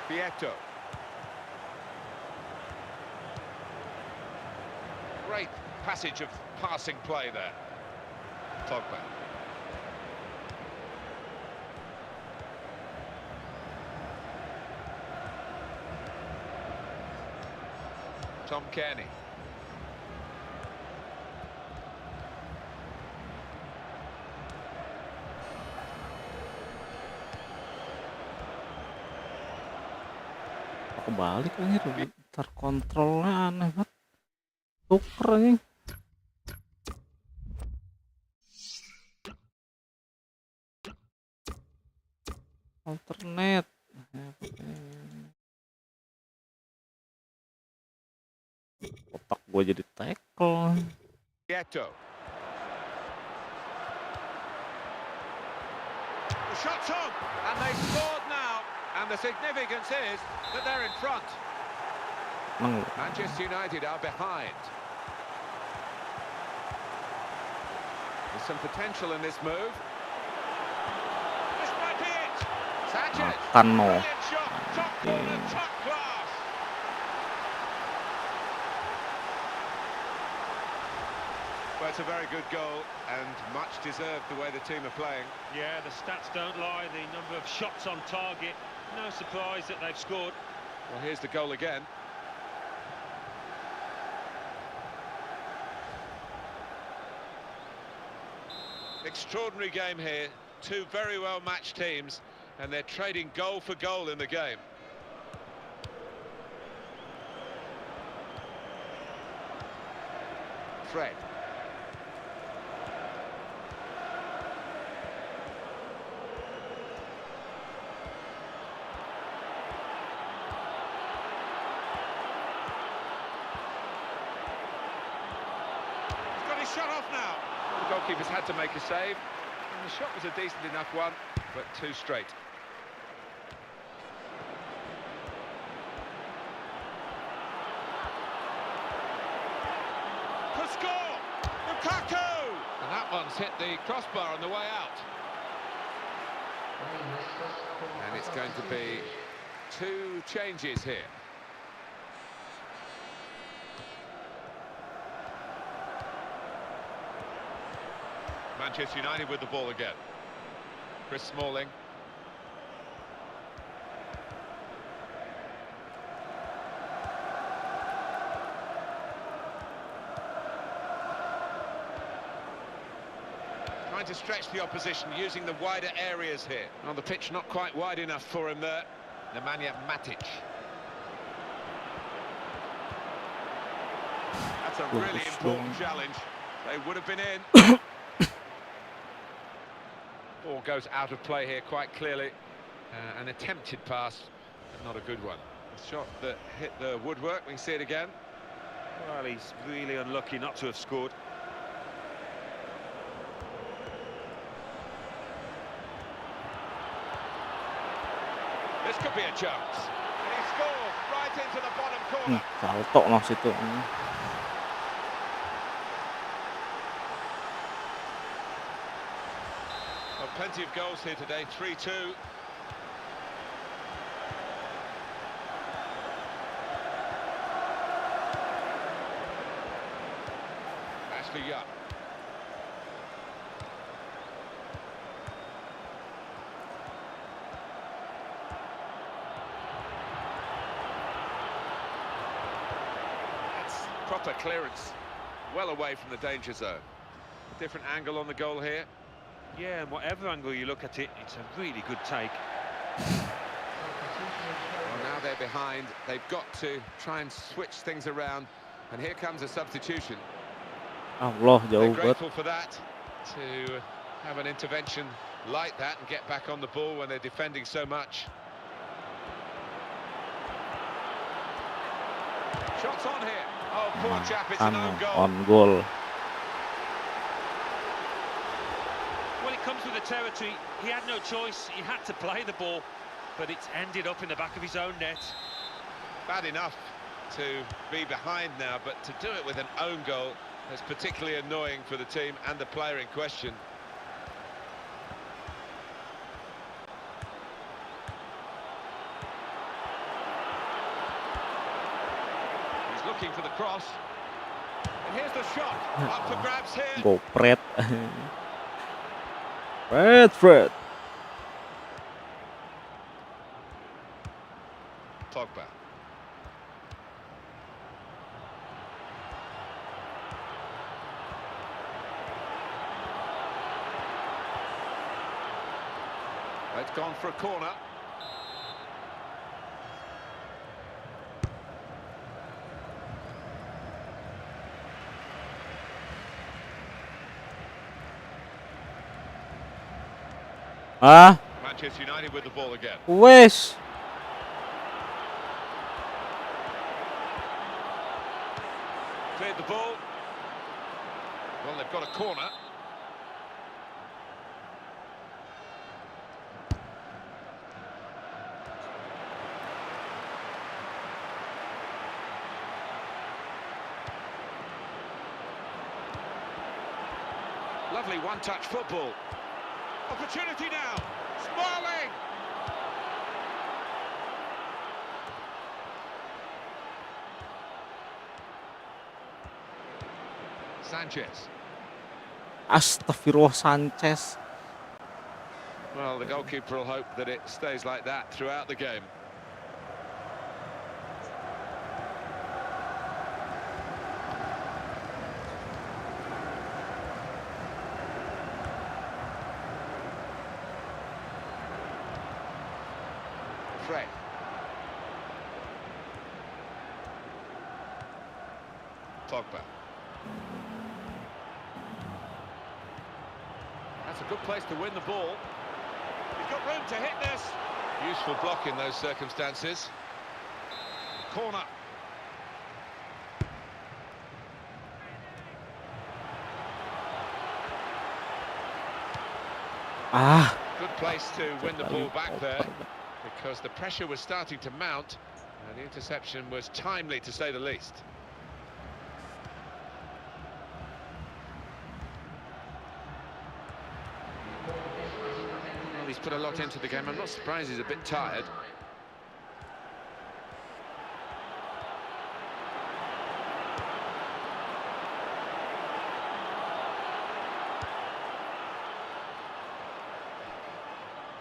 Vieto. Great passage of passing play there. Pogba. Tom Kearney. Kebalik anjir, terkontrolnya aneh banget. Tuker anjing. Alternate. Otak gua jadi tackle. Ghetto. The shot's on, and they scored now. And the significance is that they're in front. Manchester United are behind. There's some potential in this move. This might be it. Sanchez. Brilliant shot. Top corner, top class. Well, it's a very good goal and much deserved the way the team are playing. Yeah, the stats don't lie. The number of shots on target. No surprise that they've scored. Well, here's the goal again. Extraordinary game here. Two very well matched teams, and they're trading goal for goal in the game. Fred. Shut off now. The goalkeeper's had to make a save, and the shot was a decent enough one, but too straight. To score! Lukaku! And that one's hit the crossbar on the way out. And it's going to be 2 changes here. Manchester United with the ball again. Chris Smalling. Trying to stretch the opposition, using the wider areas here. On the pitch, not quite wide enough for him there. Nemanja Matic. That's a really important challenge. They would have been in. Ball goes out of play here quite clearly. An attempted pass, but not a good one. A shot that hit the woodwork. We can see it again. Well, he's really unlucky not to have scored. This could be a chance. And he scored right into the bottom corner. Salto lah situ. Well, plenty of goals here today, 3-2. Ashley Young. That's proper clearance, well away from the danger zone. Different angle on the goal here. Yeah, and whatever angle you look at it, it's a really good take. Well, now they're behind. They've got to try and switch things around. And here comes a substitution. Allah, They're jauh banget. grateful for that, to have an intervention like that and get back on the ball when they're defending so much. Shots on here. Oh, poor chap, it's an own goal. On goal. Well, it comes with the territory. He had no choice. He had to play the ball, but it's ended up in the back of his own net. Bad enough to be behind now, but to do it with an own goal is particularly annoying for the team and the player in question. He's looking for the cross. And here's the shot. Up for grabs here. Go Fred. Fred. Pogba. It's gone for a corner. Ah, Manchester United with the ball again. wes. Cleared the ball. Well, they've got a corner. Lovely one-touch football. Opportunity now. Smalling. Sanchez. Astagfirullah Sanchez. Well, the goalkeeper will hope that it stays like that throughout the game. Fred. Pogba. That's a good place to win the ball. He's got room to hit this. Useful block in those circumstances. Corner. Ah, Good place to win the ball back there, because the pressure was starting to mount and the interception was timely, to say the least. Well, he's put a lot into the game. I'm not surprised he's a bit tired.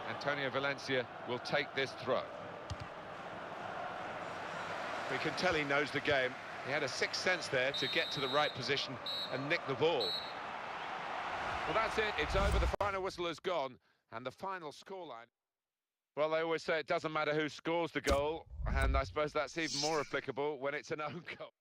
Antonio Valencia will take this throw. We can tell he knows the game. He had a sixth sense there to get to the right position and nick the ball. Well, that's it. It's over. The final whistle has gone. And the final scoreline... Well, they always say it doesn't matter who scores the goal. And I suppose that's even more applicable when it's an own goal.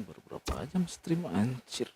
baru berapa jam stream anjir.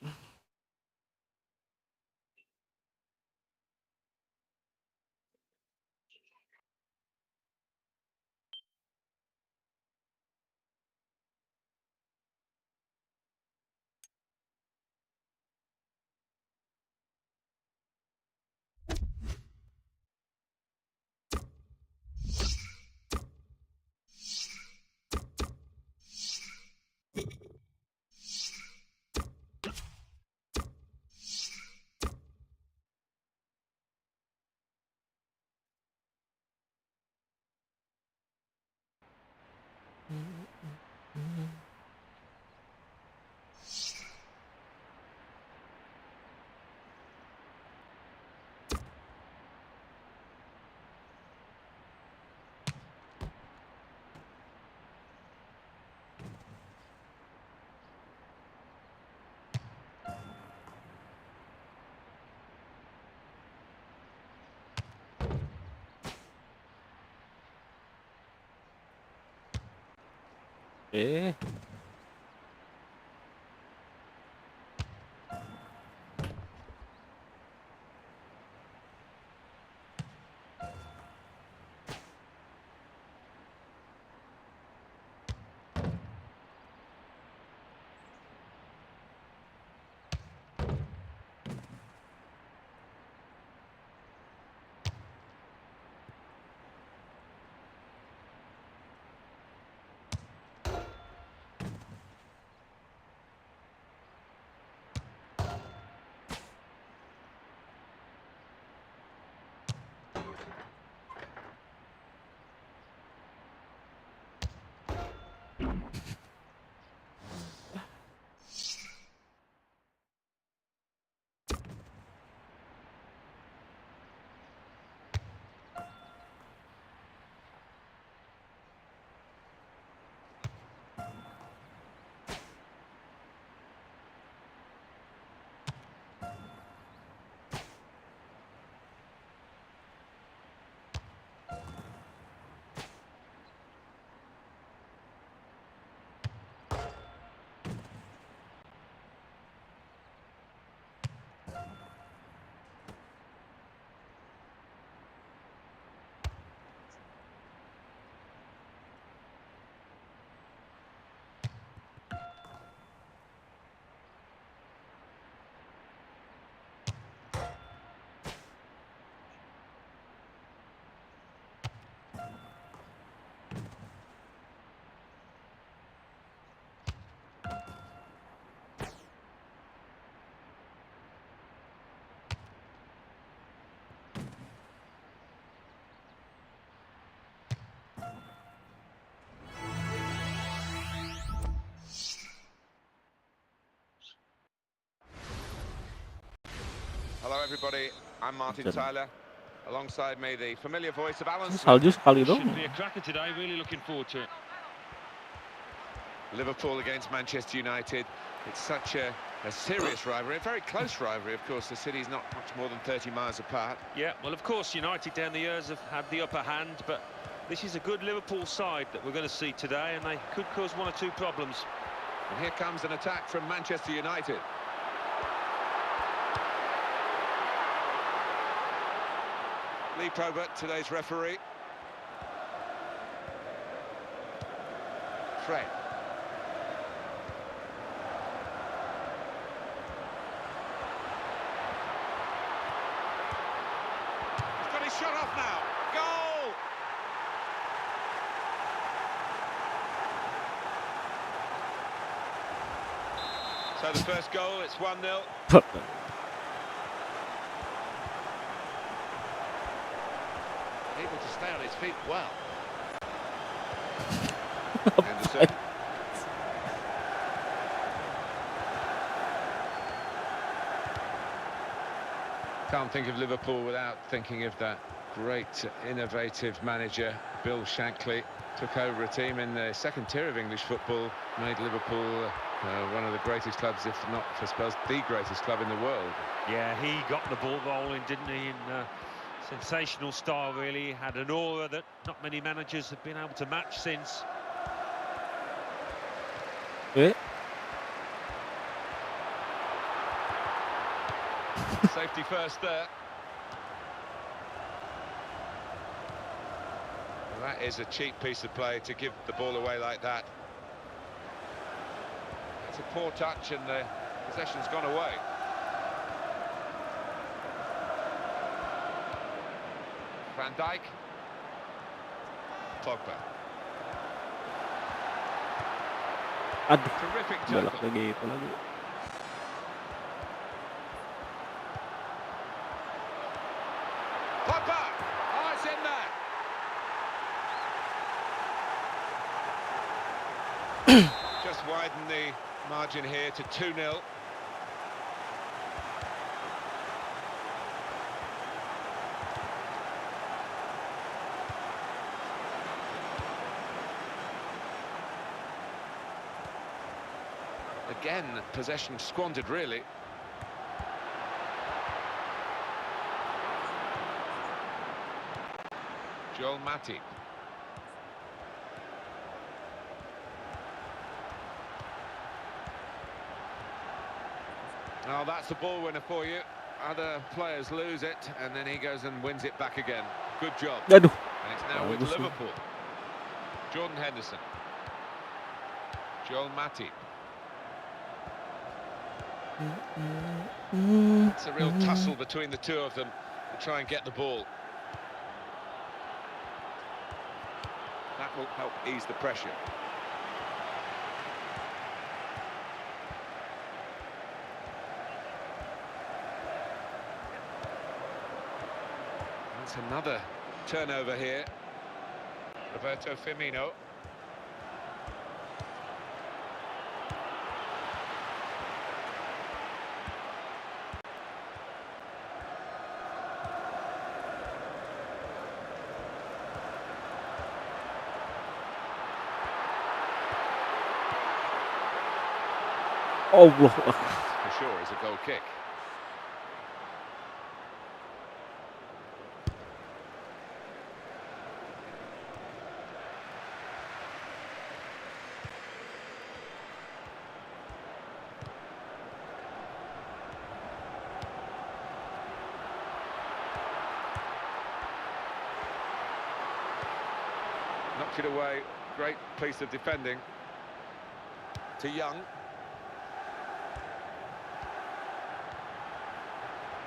Hello, everybody. I'm Martin Tyler. Alongside me, the familiar voice of Alan Smith. Salju sekali Should dong. be a cracker today. Really looking forward to it. Liverpool against Manchester United. It's such a serious rivalry, a very close rivalry. Of course, the city's not much more than 30 miles apart. Yeah, well, of course, United down the years have had the upper hand, but this is a good Liverpool side that we're going to see today, and they could cause 1 or 2 problems. And here comes an attack from Manchester United. Lee Probert, today's referee. Fred. He's got his shot off now. Goal! So the first goal, it's 1-0. Able to stay on his feet well. Anderson. Can't think of Liverpool without thinking of that great innovative manager Bill Shankly. Took over a team in the second tier of English football, made Liverpool one of the greatest clubs, if not, I suppose, the greatest club in the world. Yeah, he got the ball rolling, didn't he, in sensational style, really. Had an aura that not many managers have been able to match since. Eh? Safety first there. Well, that is a cheap piece of play to give the ball away like that. It's a poor touch and the possession's gone away. Van Dijk. Pogba. Aduh, Terrific belok tackle. lagi itu lagi. Pogba! Oh, it's in there! Just widen the margin here to 2-0. Again, possession squandered, really. Joel Matip. Oh, that's a ball winner for you. Other players lose it, and then he goes and wins it back again. Good job. Aduh. And it's now with Bagus tuh. Liverpool. Jordan Henderson. Joel Matip. It's a real tussle between the two of them to try and get the ball. That will help ease the pressure. That's another turnover here. Roberto Firmino. Allah. For sure, is a goal kick. Knocked it away. Great piece of defending. To Young.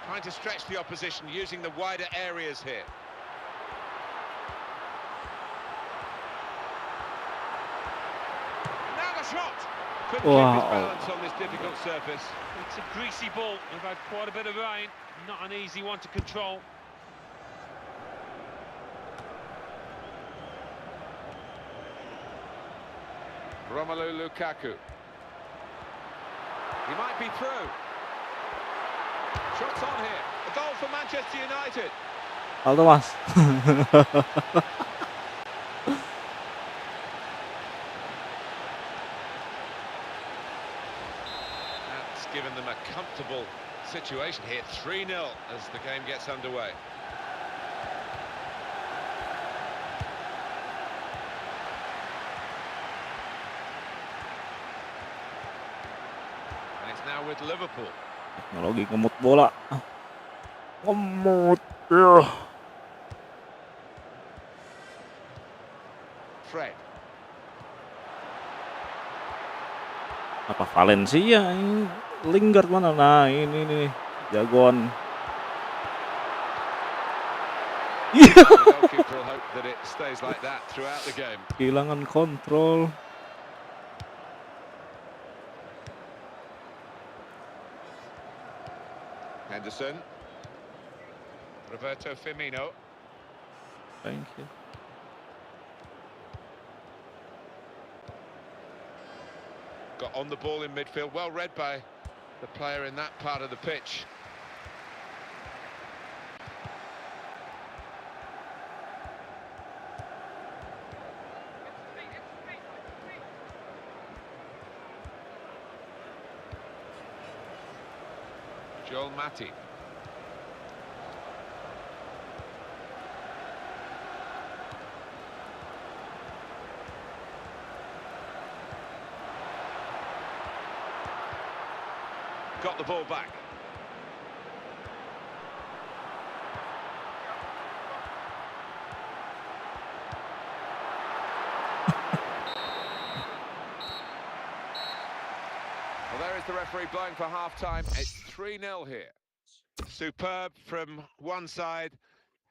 Trying to stretch the opposition, using the wider areas here. Now the shot! Couldn't keep his balance on this difficult surface. It's a greasy ball. We've had quite a bit of rain. Not an easy one to control. Romelu Lukaku. He might be through. Shots on here. A goal for Manchester United. Aldo Mas. That's given them a comfortable situation here. 3-0 as the game gets underway. And it's now with Liverpool. Teknologi ngemut bola. Ngemut. Ya. Fred. Apa Valencia ini? Lingard mana? Nah, ini nih. Jagoan. The goalkeeper will hope that it stays like that throughout the game. Kehilangan kontrol. Henderson. Roberto Firmino. Thank you. Got on the ball in midfield. Well read by the player in that part of the pitch. Joel Matip. Got the ball back. Well, there is the referee blowing for half-time. It's 3-0 here. Superb from one side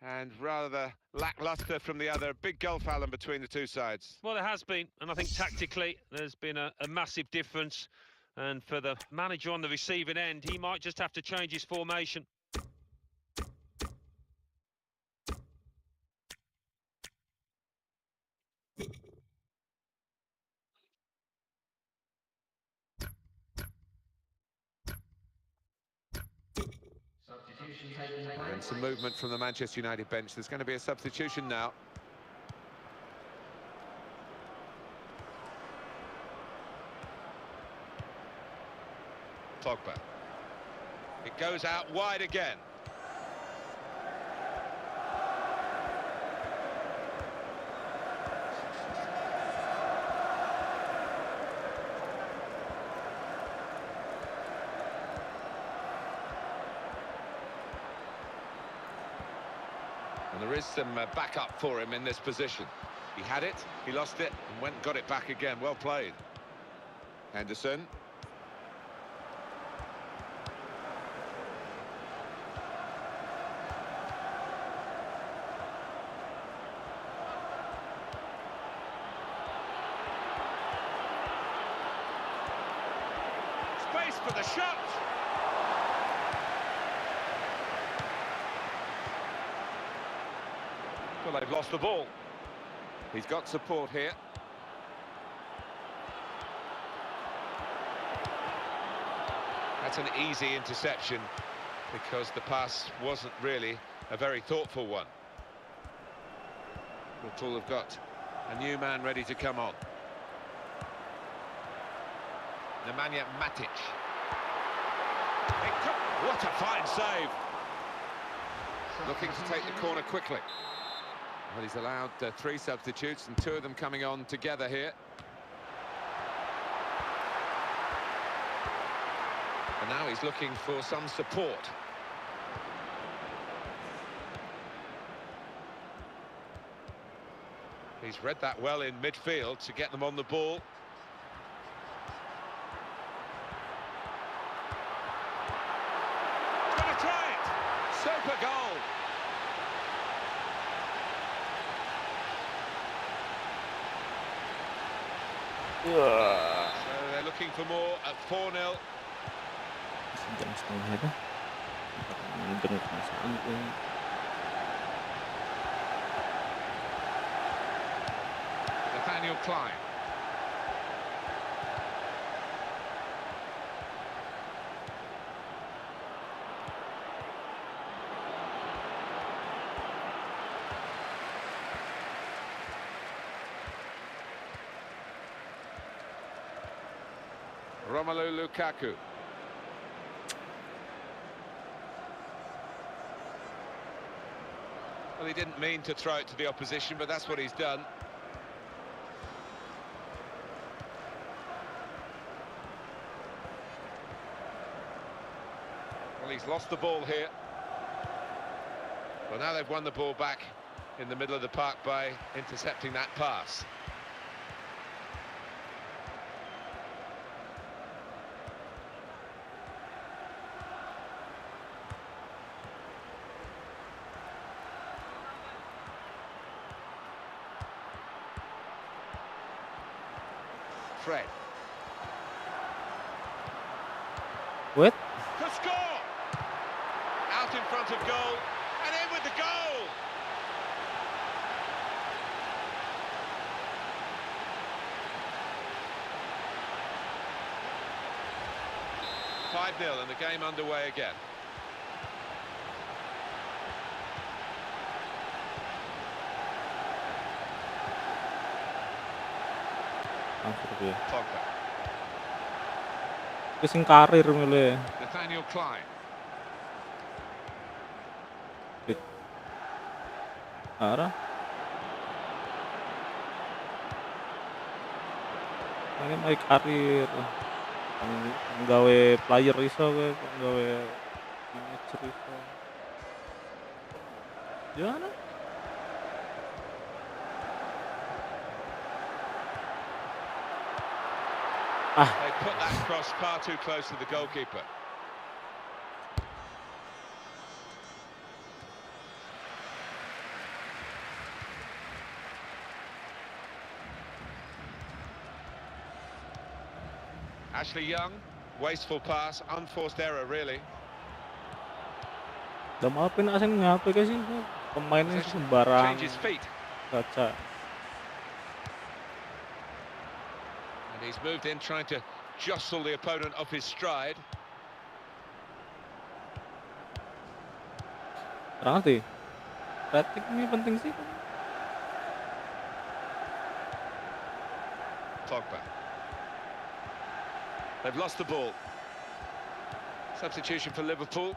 and rather lacklustre from the other. Big gulf, Alan, between the two sides. Well, there has been, and I think tactically there's been a massive difference. And for the manager on the receiving end, he might just have to change his formation. And some movement from the Manchester United bench. There's going to be a substitution now. Pogba. It goes out wide again. And there is some backup for him in this position. He had it, he lost it, and went and got it back again. Well played. Henderson. Space for the shot. Well, they've lost the ball. He's got support here. That's an easy interception because the pass wasn't really a very thoughtful one. Liverpool have got a new man ready to come on. Nemanja Matic. What a fine save. Looking to take the corner quickly. Well, he's allowed 3 substitutes and 2 of them coming on together here. And now he's looking for some support. He's read that well in midfield to get them on the ball. Gonna try it! Super goal! So they're looking for more at 4-0. Jam setengah dah. Bener perasaan gue. Nathaniel Klein. Romelu Lukaku. Well, he didn't mean to throw it to the opposition, but that's what he's done. Well, he's lost the ball here. Well, now they've won the ball back in the middle of the park by intercepting that pass. Fred. What? Could score! Out in front of goal, and in with the goal! "5-0 and the game underway again. Pogba. Sing karir milih. Nathaniel Klein. Arah. Ini mau karir. Nggawe player iso kowe, nggawe manager iso. Gimana? They put that cross far too close to the goalkeeper. Ashley Young, wasteful pass, unforced error really. Udah maafin asing ngapain sih? Pemainnya sembarang Changes feet. baca. And he's moved in trying to jostle the opponent off his stride. Terang sih. Rating ini penting sih. Pogba. They've lost the ball. Substitution for Liverpool.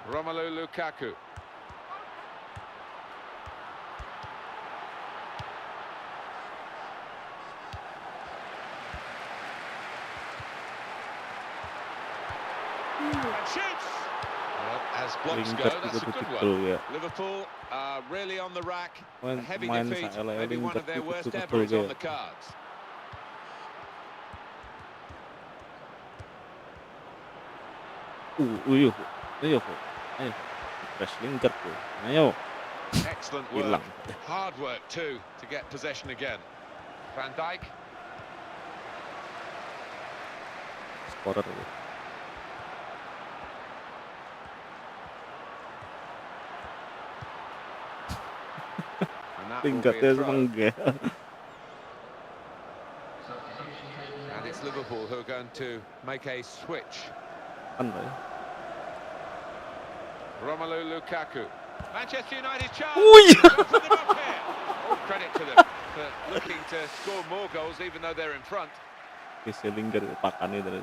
Romelu Lukaku. And shoots! Well, as blocks go, that's a good one. Ya. Liverpool are really on the rack. A heavy Main defeat, salah maybe one of their worst ever is on the cards. Ayo, wrestling tuh. Ayo. Excellent work. Hilang. Hard work too to get possession again. Van Dijk. Scorer. And that will be Singkatnya a throw. semangga. And it's Liverpool who are going to make a switch. Romelu Lukaku. Manchester United chance. Don't put them up here. All credit to them for looking to score more goals even though they're in front. Bisa lingkar pakan itu.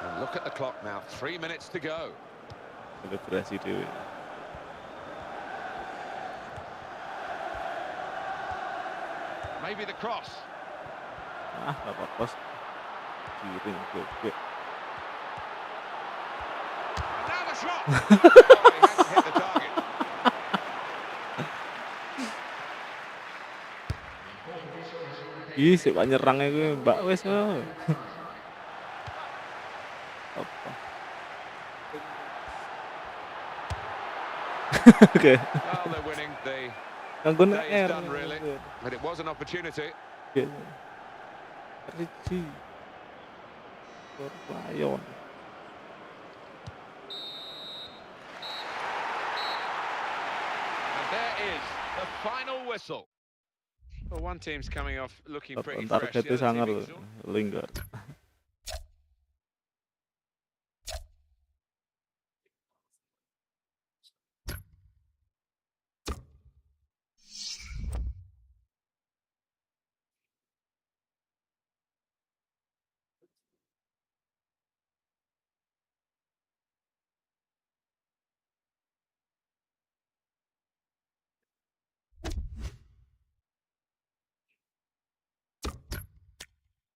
And look at the clock now. 3 minutes to go. Selebrasi dewe. Maybe the cross. Dapat pos. Giring gue. And now the shot. Oh, he hasn't hit the target. Ih, sik nyerangnya gue mbak wes. Apa? Oke. Well, they're winning. The Nganggo day is R. done really. But it was an opportunity. Ricci. Lion. And there is the final whistle. Well, one team's coming off looking pretty fresh. The Targetnya other sangar team exhausted. lingkar.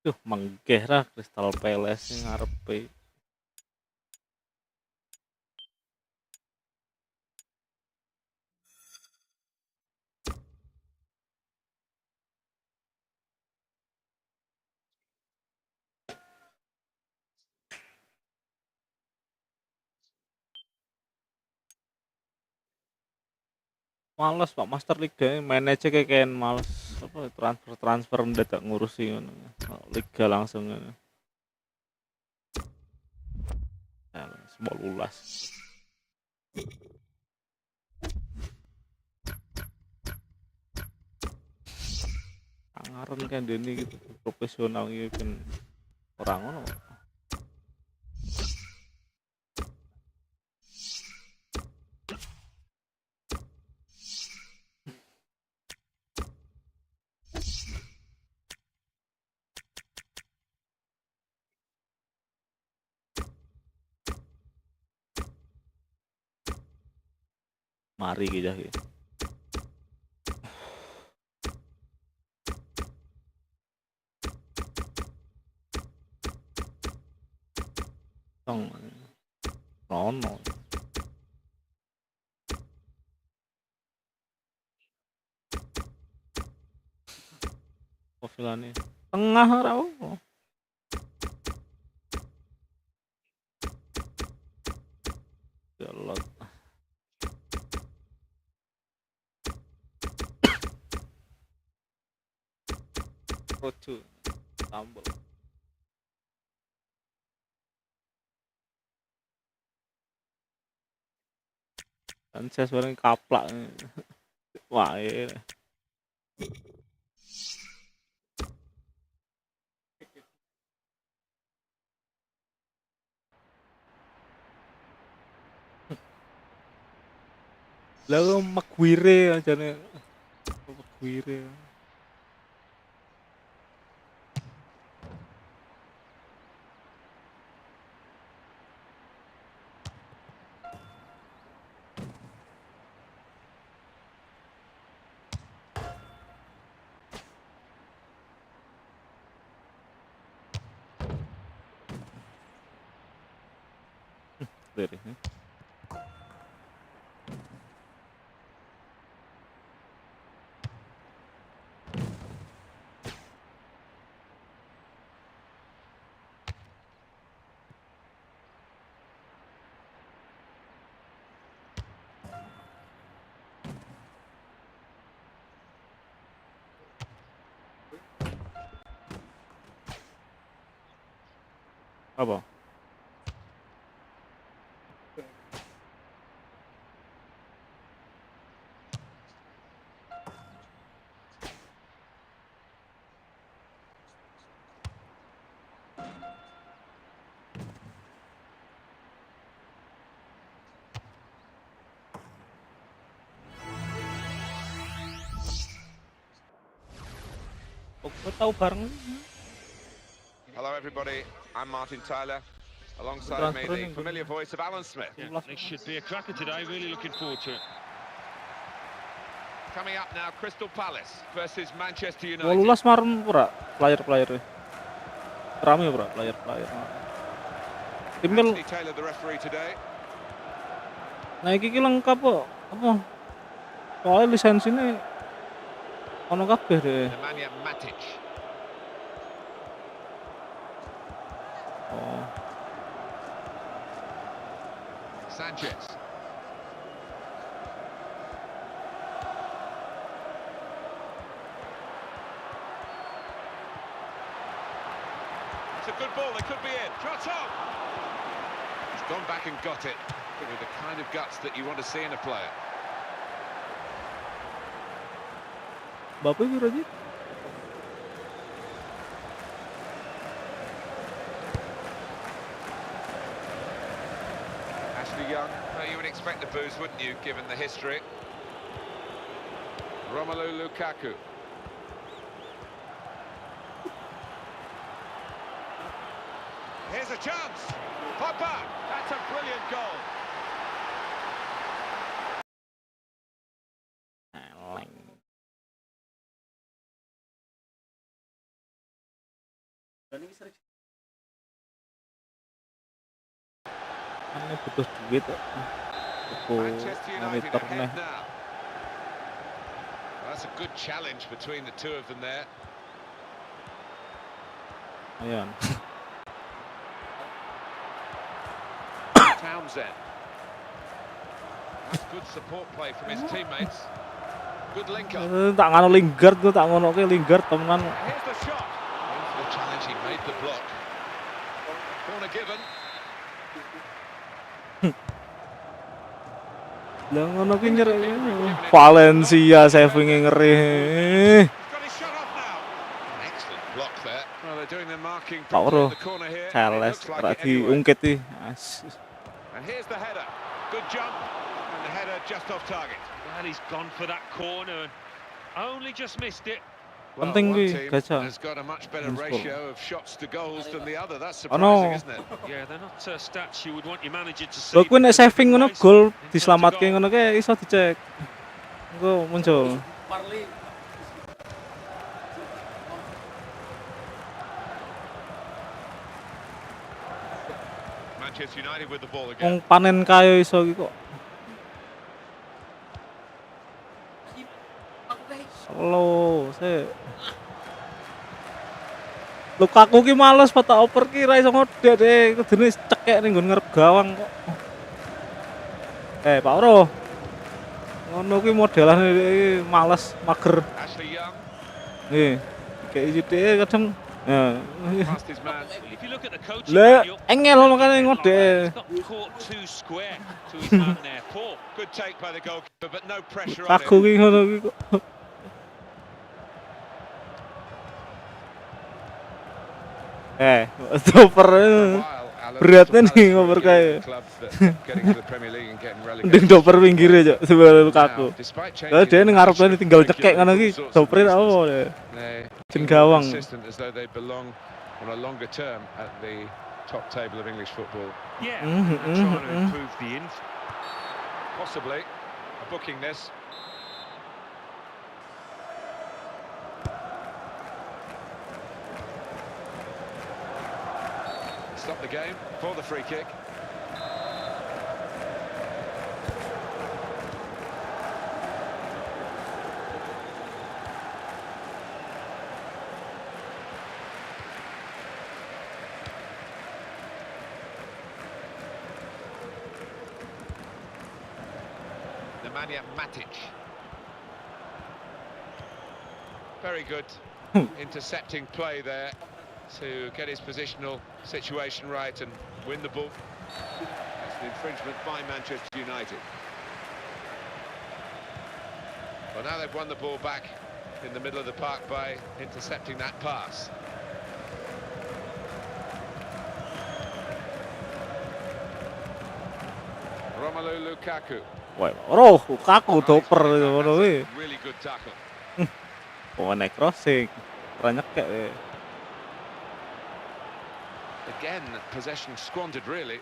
Duh, menggeh lah Crystal Palace ngarepe. Males Pak Master League deh, main aja kayak males apa transfer mendadak ngurusi ngono. Liga langsung ngono. Ya, 18. Angaren kan dene gitu profesional iki kan orang ngono. Mari kita gitu. Tong Rono. Profilane tengah ora apa. Gelot. Rojo tambel. Kan saya bareng kaplak. Wah, iya. Lah Maguire ajane. Maguire. Dari. Apa? Kok tahu bareng? Hello, everybody. I'm Martin Tyler. Alongside me, Transfer the ini familiar voice of Alan Smith. Yeah, this should be a cracker today. Really looking forward to it. Coming up now, Crystal Palace versus Manchester United. 18 marem ora player-player. Rame ora player-player. Timnya Anthony Taylor, the referee today. nah iki lengkap kok. Apa? Soalnya lisensine ono kabeh deh. Nemanja Matic. Oh. Sanchez. It's a good ball, they could be in. Shot on! He's gone back and got it with the kind of guts that you want to see in a player. Bapak kira aja. Young. Well, you would expect the boost, wouldn't you, given the history? Romelu Lukaku. Here's a chance. Pogba. That's a brilliant goal. Ini butuh duit kok. Tuku Manchester United monitor ahead neh. now. That's a good challenge between the two of them there. Ayan. Townsend. That's good support play from his teammates. Good link up. Tak ngono Lingard tuh, tak ngono ke Lingard temenan. Here's the shot. Into the challenge, he made the block. Corner given. Lah ngono ki nyerek Valencia saving ngeri. He's got his shot off now. Excellent block there. Well, they're doing their marking properly in the corner here. and it Celes looks like ora it anyway. diungkit iki. And here's the header. Good jump. And the header just off target. Well, he's gone for that corner and only just missed it. Well, Penting one kuwi team gajah. has got a much better Sport. ratio of shots to goals than the other. That's Ono. surprising, isn't it? Yeah, they're not stats you would want your manager to see. Lho kuwi nek because they've saving been ngono wasted gol in terms of dislamatke goal. ngono ke iso dicek. Engko muncul. Manchester United with the ball Wong again. panen kayo iso iki kok. Slow, sik. Lukaku ki males pata oper ki ra iso ngedek deh, kudune cekek ning nggon ngarep gawang kok. Pak Oro. Ngono ki modelane iki males, mager. Ashley Young Nggih. Kayak sithik kadang past his man. Well, if you look at the coaching Lah, manual, engel makane he's ngedek. got caught too square to his man there. Poor. Good take by the goalkeeper, but no pressure on Aku him. ki ngono ki kok. Stopper. Beratnya nih ngoper kayak. Mending doper pinggire aja sebelum Lukaku. Lah dia ning ngarepane tinggal cekek ngono ki, doper apa deh. Jen gawang. On a longer term at the top table of English football. Yeah, and trying to improve the Possibly booking this. Stop the game for the free kick. Nemanja Matic. Very good intercepting play there to get his positional situation right and win the ball. That's an infringement by Manchester United. Well, now they've won the ball back in the middle of the park by intercepting that pass. Romelu Lukaku. Wah, roh Lukaku doper ngono kuwi. Really good tackle. Oh, nek crossing. Ora nyekek. Again, possession squandered, really.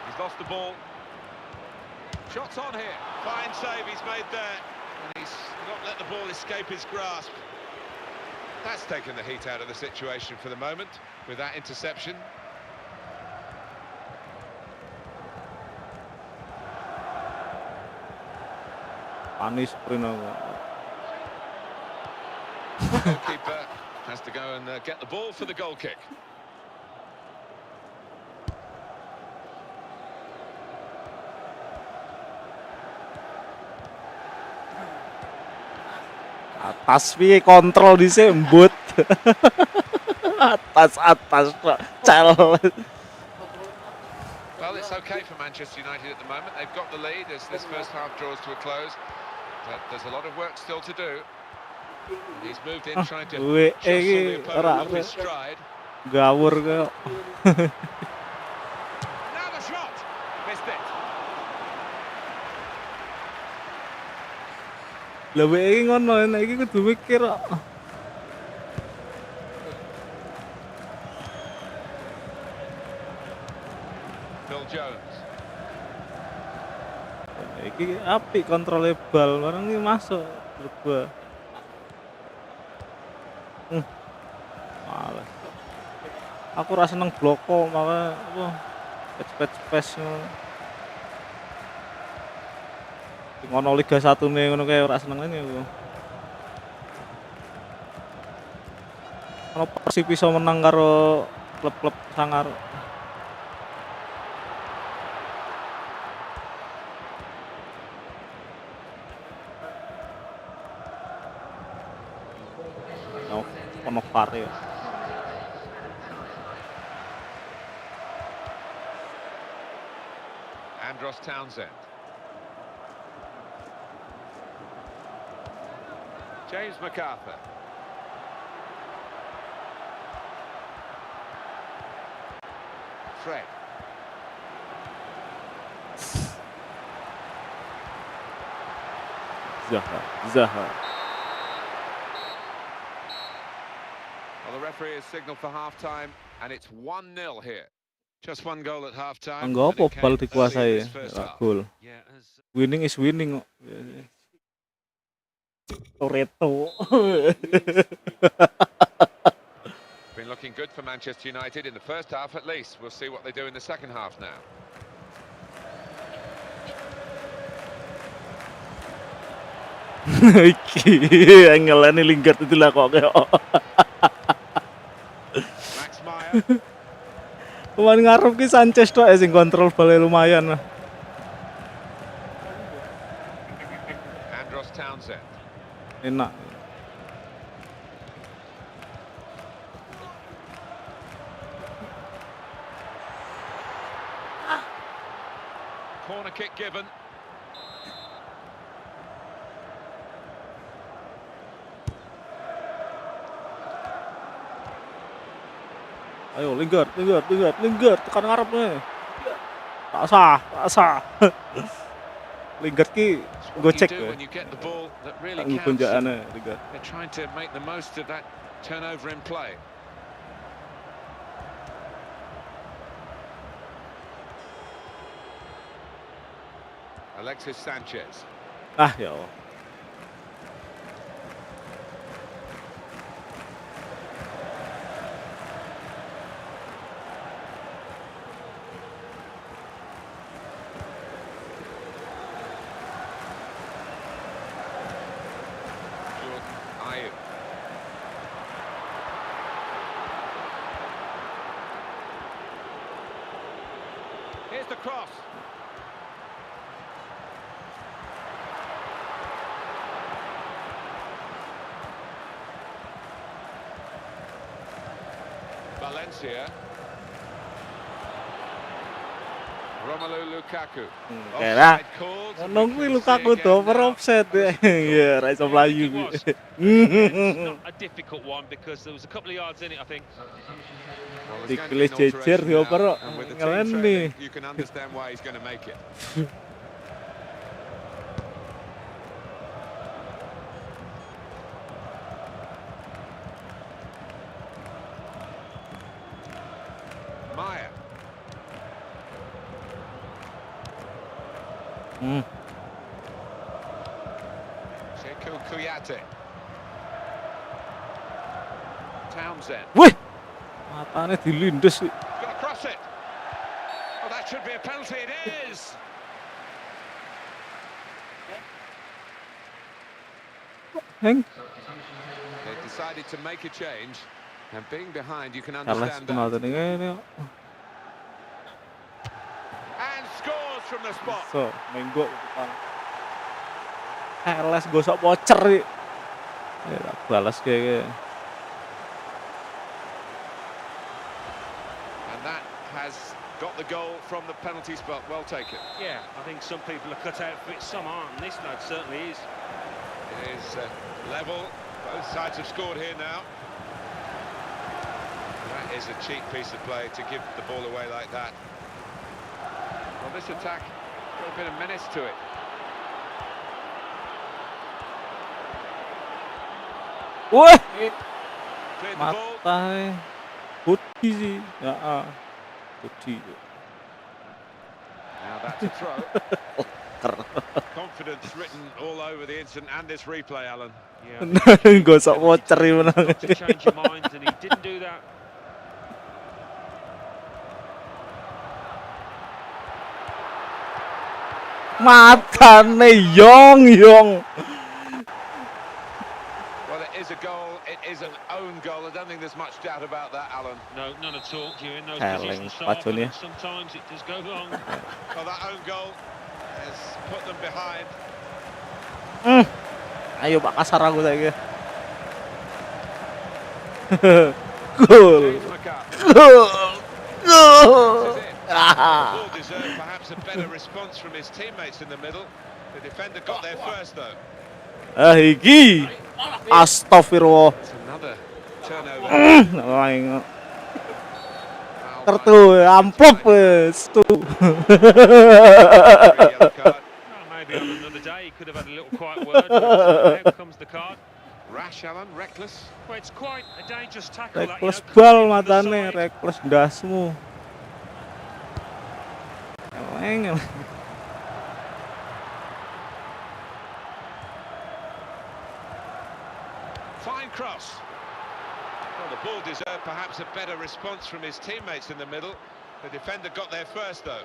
He's lost the ball. Shots on here. Fine save he's made there. And he's not let the ball escape his grasp. That's taken the heat out of the situation for the moment with that interception. Panis Bruno. Goalkeeper has to go and get the ball for the goal kick. Atas piye kontrol dhisik embut. atas cel. Well, it's okay for Manchester United at the moment. They've got the lead as this first half draws to a close. But there's a lot of work still to do. And he's moved in trying to jostle the opponent off his stride. Gawur kok. Now the shot! Missed it. Lah iki ngono, nek iki kudu mikir kok. Phil Jones. Iki apik kontrole bal, bareng iki masuk Drogba. Males. Aku ora seneng bloko, makanya apa cepet-cepet ngono. Ngono Liga 1-ne ngono kae ora seneng ngene aku. Ono Persib iso menang karo klub-klub sangar. Ono VAR ya. Andros Townsend. James MacArthur. Fred. Zaha. Well, the referee has signalled for half-time, and it's 1-0 here. Just one goal at half-time. Anggo and it apa bal came early in dikuasai this first ora half. gol. Yeah, as Winning is winning kok. Toretto. Been looking good for Manchester United in the first half at least. We'll see what they do in the second half now. Iki angelane Lingard itu lah kok kayak. Max Meyer. Pemain ngarep ki Sanchez tok sing kontrol bal lumayan lah. Andros Townsend. Enak. Corner kick given. Ayo Lingard, tekan ngarep nih. Tak sah. Lingard ki gocek ya. When you get the ball that really Tak counts. ngunjakane Lingard. They're trying to make the most of that turnover in play. Alexis Sanchez. Ah ya Allah. Ayew. Here's the cross. Valencia. Romelu Lukaku. Kira Offside called. ono kuwi Lukaku do over offset. Ya, ra iso mlayu kuwi. it's not a difficult one because there was a couple of yards in it, I think. Well, there's going to be Dipilih an jejer alteration dioper now, kok. and with the team Ngelen trailing, nih. you can understand why he's going to make it. Meyer. Sekou Kouyaté. Townsend. Wih. Matane dilindes kuwi. He's going to cross it. Oh, that should be a penalty. It is. Heng. They decided to make a change, and being behind, you can Salah understand that. penalti ngene kok. And scores from the spot. So, menggo depan. Heles gosok pocer iki. Ya tak balas kayak And that has got the goal from the penalty spot. Well taken. Yeah, I think some people are cut out for it, some aren't, and this lad certainly is. It is level. Both sides have scored here now. That is a cheap piece of play to give the ball away like that. Well, this attack got a bit of menace to it. wah, Cleared the ball. mata putih sih. Ya, putih. Now that's a throw. Confidence written all over the incident and this replay, Alan. Yeah, Gosok voucher he's menang. got to change your mind, and he didn't do that. Matane Yong. Well, it is a goal. It is an own goal. I don't think there's much doubt about that, Alan. No, none at all. You're in those Heleng, positions, Pacun ya. sometimes it does go wrong. Well, that own goal has put them behind. Ayo Pak kasar aku saiki. Gol. James McCart. Gol. This is it. The Ah. ball deserved perhaps a better response from his teammates in the middle. The defender got there first, though. Iki. Astagfirullah. It's another turnover. Lain. Foul Kartu amplop wes tuh. yellow card. Well, maybe on another day he could have had a little quiet word, but out comes the card. Rash, Alan, reckless. Well, it's quite a dangerous tackle. That, Reckless cutting bal from the matane, side. reckless dasmu. Eleng. Fine cross. Well, the ball deserved perhaps a better response from his teammates in the middle. The defender got there first, though.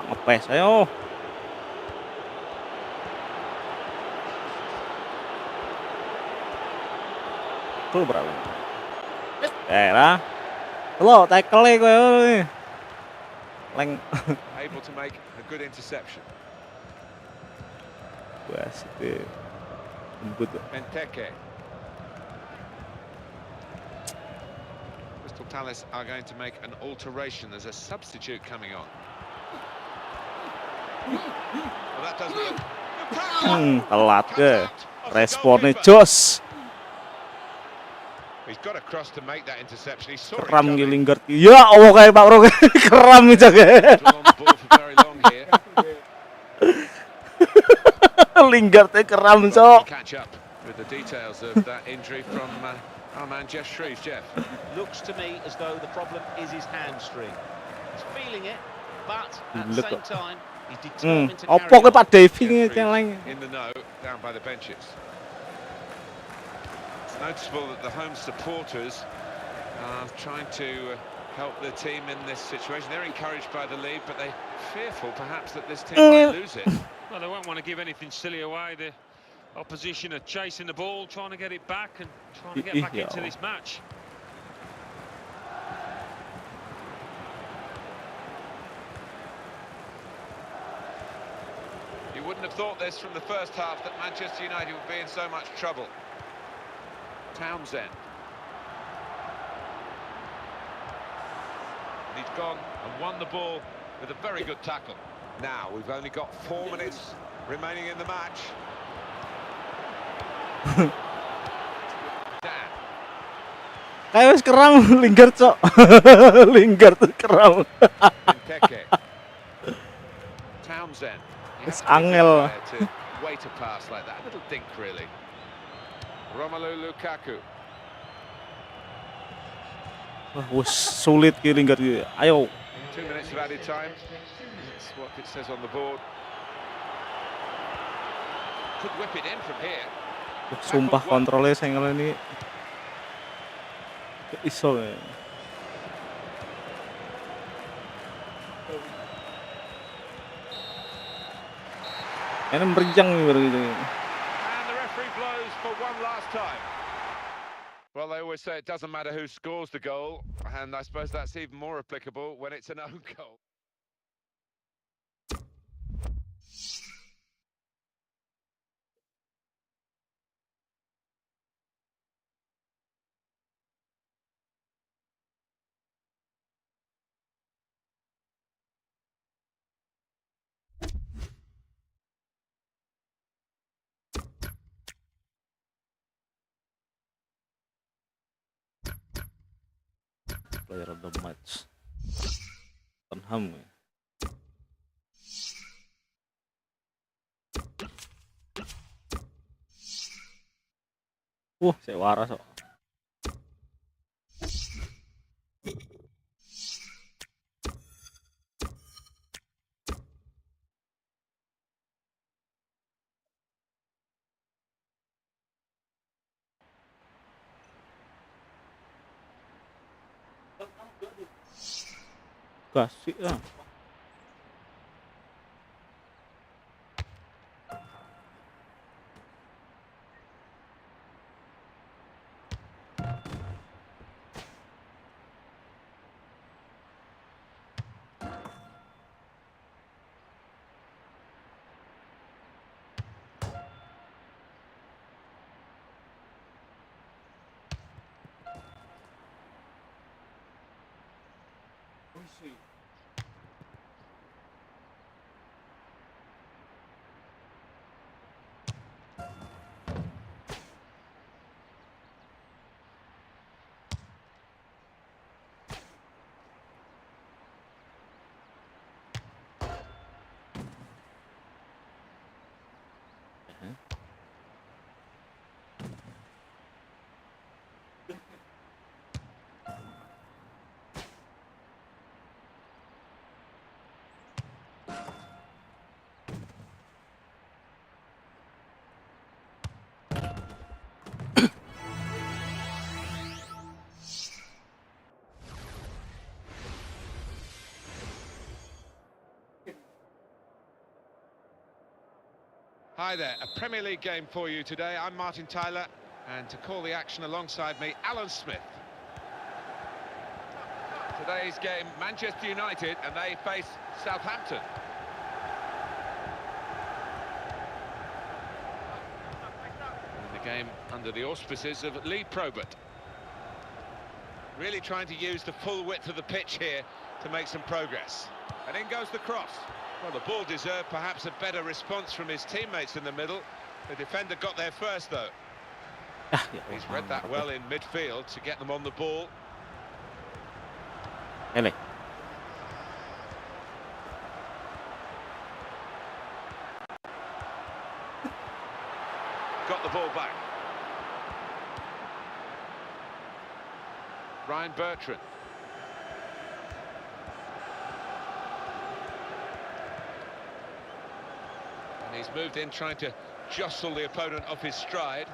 Ngepes ayo. Tuh berapa? Lah. Lo tackle kowe. Leng. Able to make a good interception. Wes itu. Lembut. Benteke. Crystal Palace are going to make an alteration. There's a substitute coming on. Well, that doesn't look... Telat ke. Cut out of the Responnya goalkeeper. jos. He's got across to make that interception. He saw it Keram coming. Lingard. Ya Allah kayak Pak Bro. Keram itu kayak. Not on the ball for very long here. Lingardnya keram Well, sok. we catch up with the details of that injury from our man Jeff Shreves. Jeff. Looks to me as though the problem is his hamstring. He's feeling it, but at the Look same at- time, he's determined to Apa carry ke on. Pak Daving Jeff itu yang lain. Shreves in the know, down by the benches. It's noticeable that the home supporters are trying to help the team in this situation. They're encouraged by the lead, but they're fearful perhaps that this team might lose it. Well, they won't want to give anything silly away. The opposition are chasing the ball, trying to get it back and trying to get back into this match. You wouldn't have thought this from the first half, that Manchester United would be in so much trouble. Townsend. And he's gone and won the ball with a very good tackle. Now, we've only got 4 minutes remaining in the match. Dan. Kayak wes keram Lingard sok. Lingard tuh keram. Benteke. Townsend. You It's have to be angel. there to wait a pass like that. A little dink, really. Romelu Lukaku. Wah, sulit ki Lingard gitu. Ayo. 2 minutes of added time. That's what it says on the board. Could whip it in from here. Sumpah kontrolnya senggol ini. Iso ya. Ini meriang nih baru gitu. And the referee blows for one last time. Well, they always say it doesn't matter who scores the goal, and I suppose that's even more applicable when it's an own goal. Player of the match. Tottenham. Saya waras kok. Basi ah. Hi there, a Premier League game for you today. I'm Martin Tyler, and to call the action alongside me, Alan Smith. Today's game, Manchester United, and they face Southampton. And the game under the auspices of Lee Probert. Really trying to use the full width of the pitch here to make some progress. And in goes the cross. Well, the ball deserved perhaps a better response from his teammates in the middle. The defender got there first, though. He's read that well in midfield to get them on the ball. Ele. Got the ball back. Ryan Bertrand. And he's moved in trying to jostle the opponent off his stride.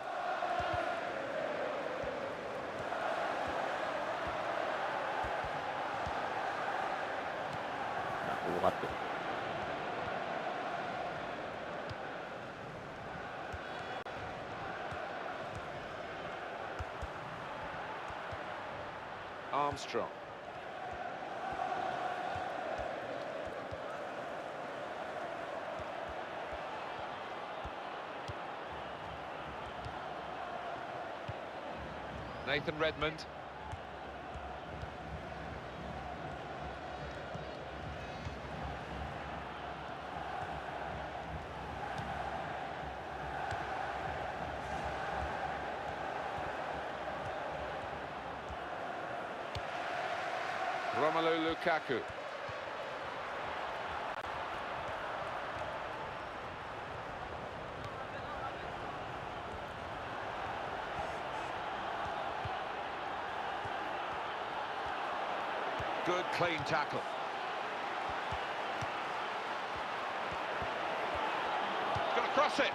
Kuat tuh. Armstrong. Nathan Redmond. Romelu Lukaku. Good clean tackle. He's got to cross it.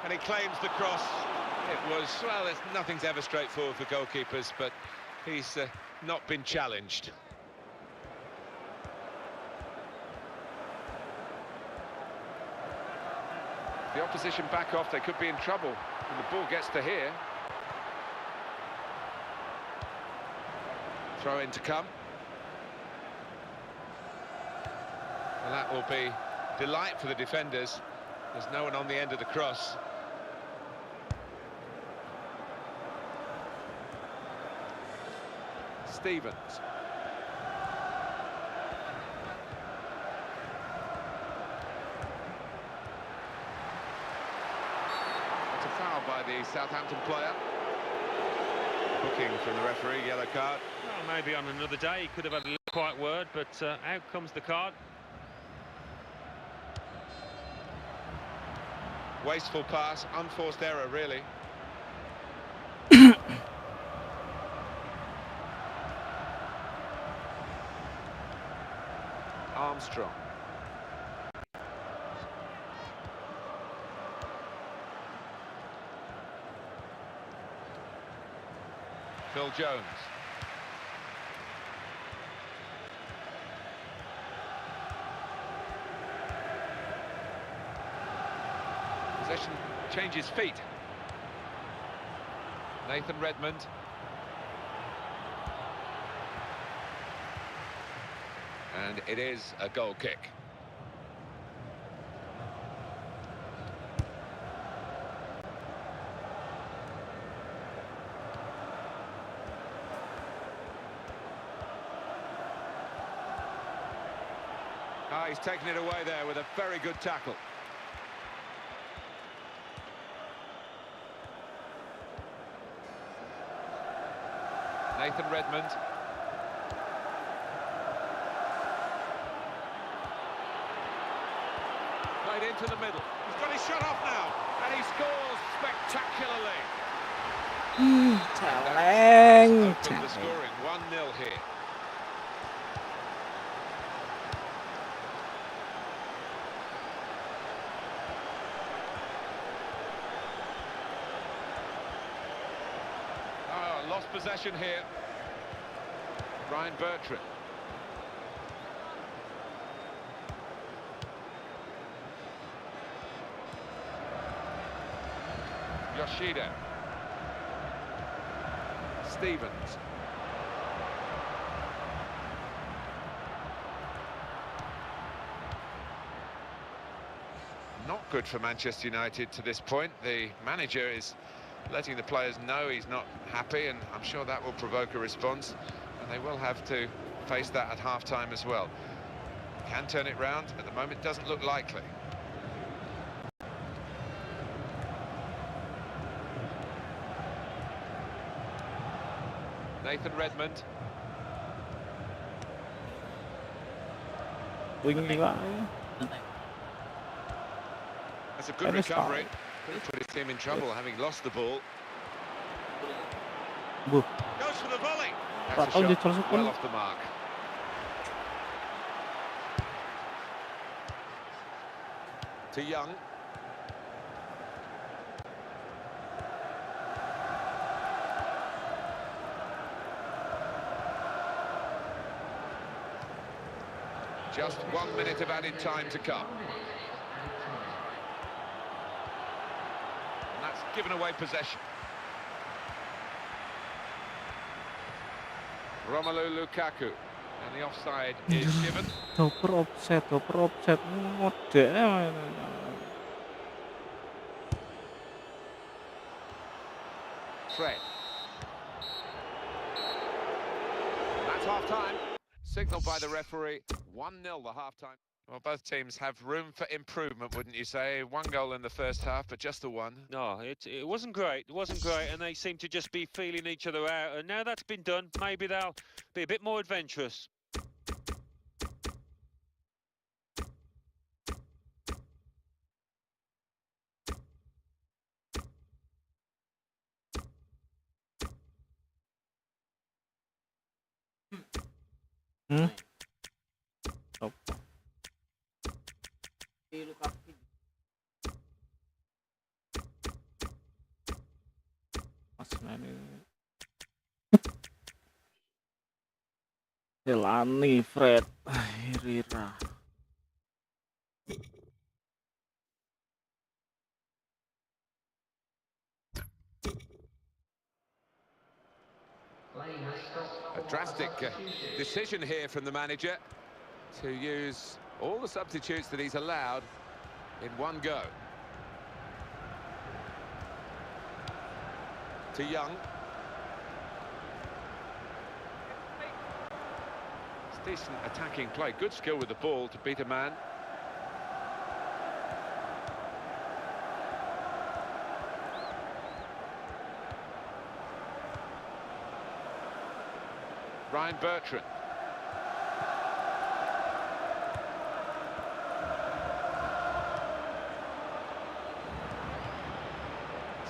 And he claims the cross. It was, well, nothing's ever straightforward for goalkeepers, but he's not been challenged. The opposition back off, they could be in trouble when the ball gets to here. Throw in to come. And that will be delight for the defenders. There's no one on the end of the cross. Stevens. It's a foul by the Southampton player. Booking from the referee, yellow card. Well, maybe on another day he could have had a little quiet word, but out comes the card. Wasteful pass, unforced error, really. Armstrong. Phil Jones. Possession changes feet. Nathan Redmond. And it is a goal kick. Ah, he's taken it away there with a very good tackle. Nathan Redmond. Played into the middle. He's got his shot off now, and he scores spectacularly. Celeng. Opened the scoring 1-0 here. Oh, lost possession here. Ryan Bertrand. Yoshida. Stevens. Not good for Manchester United to this point. The manager is letting the players know he's not happy, and I'm sure that will provoke a response, and they will have to face that at half-time as well. Can turn it round. At the moment, doesn't look likely. Nathan Redmond. That's a good recovery. Could have put his team in trouble having lost the ball. Goes for the volley. That's a shot well off the mark. To Young. Just 1 minute of added time to come. And that's given away possession. Romelu Lukaku. And the offside is given. Doper offset model. Fred. And that's half-time. Signalled by the referee. 1-0 the half-time. Well, both teams have room for improvement, wouldn't you say? One goal in the first half, but just the one. No, it wasn't great. It wasn't great, and they seem to just be feeling each other out. And now that's been done, maybe they'll be a bit more adventurous. Delani Fred Herrera. A drastic decision here from the manager to use all the substitutes that he's allowed in one go. To Young. It's decent attacking play, good skill with the ball to beat a man. Ryan Bertrand.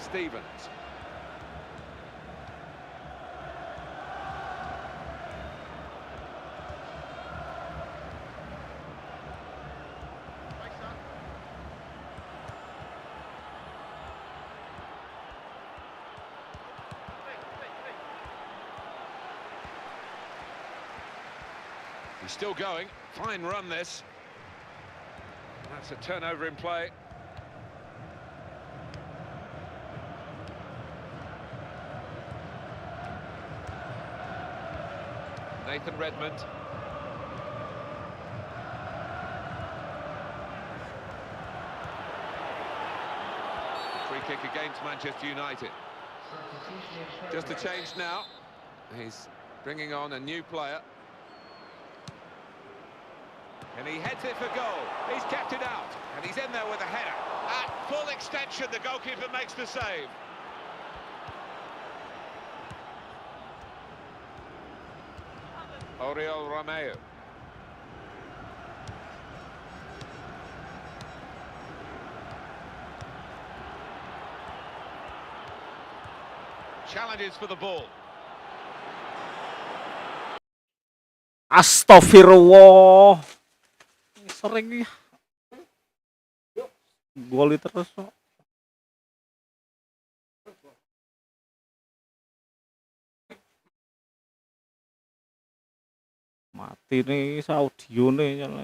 Stevens. He's still going. Fine run, this. That's a turnover in play. Nathan Redmond. Free kick against Manchester United. Just a change now. He's bringing on a new player. And he heads it for goal. He's kept it out. And he's in there with a header. At full extension, the goalkeeper makes the save. Oriol Romeo. Challenges for the ball. Astagfirullah. Sering ya. Gol terus. Mati nih audio nih nyala.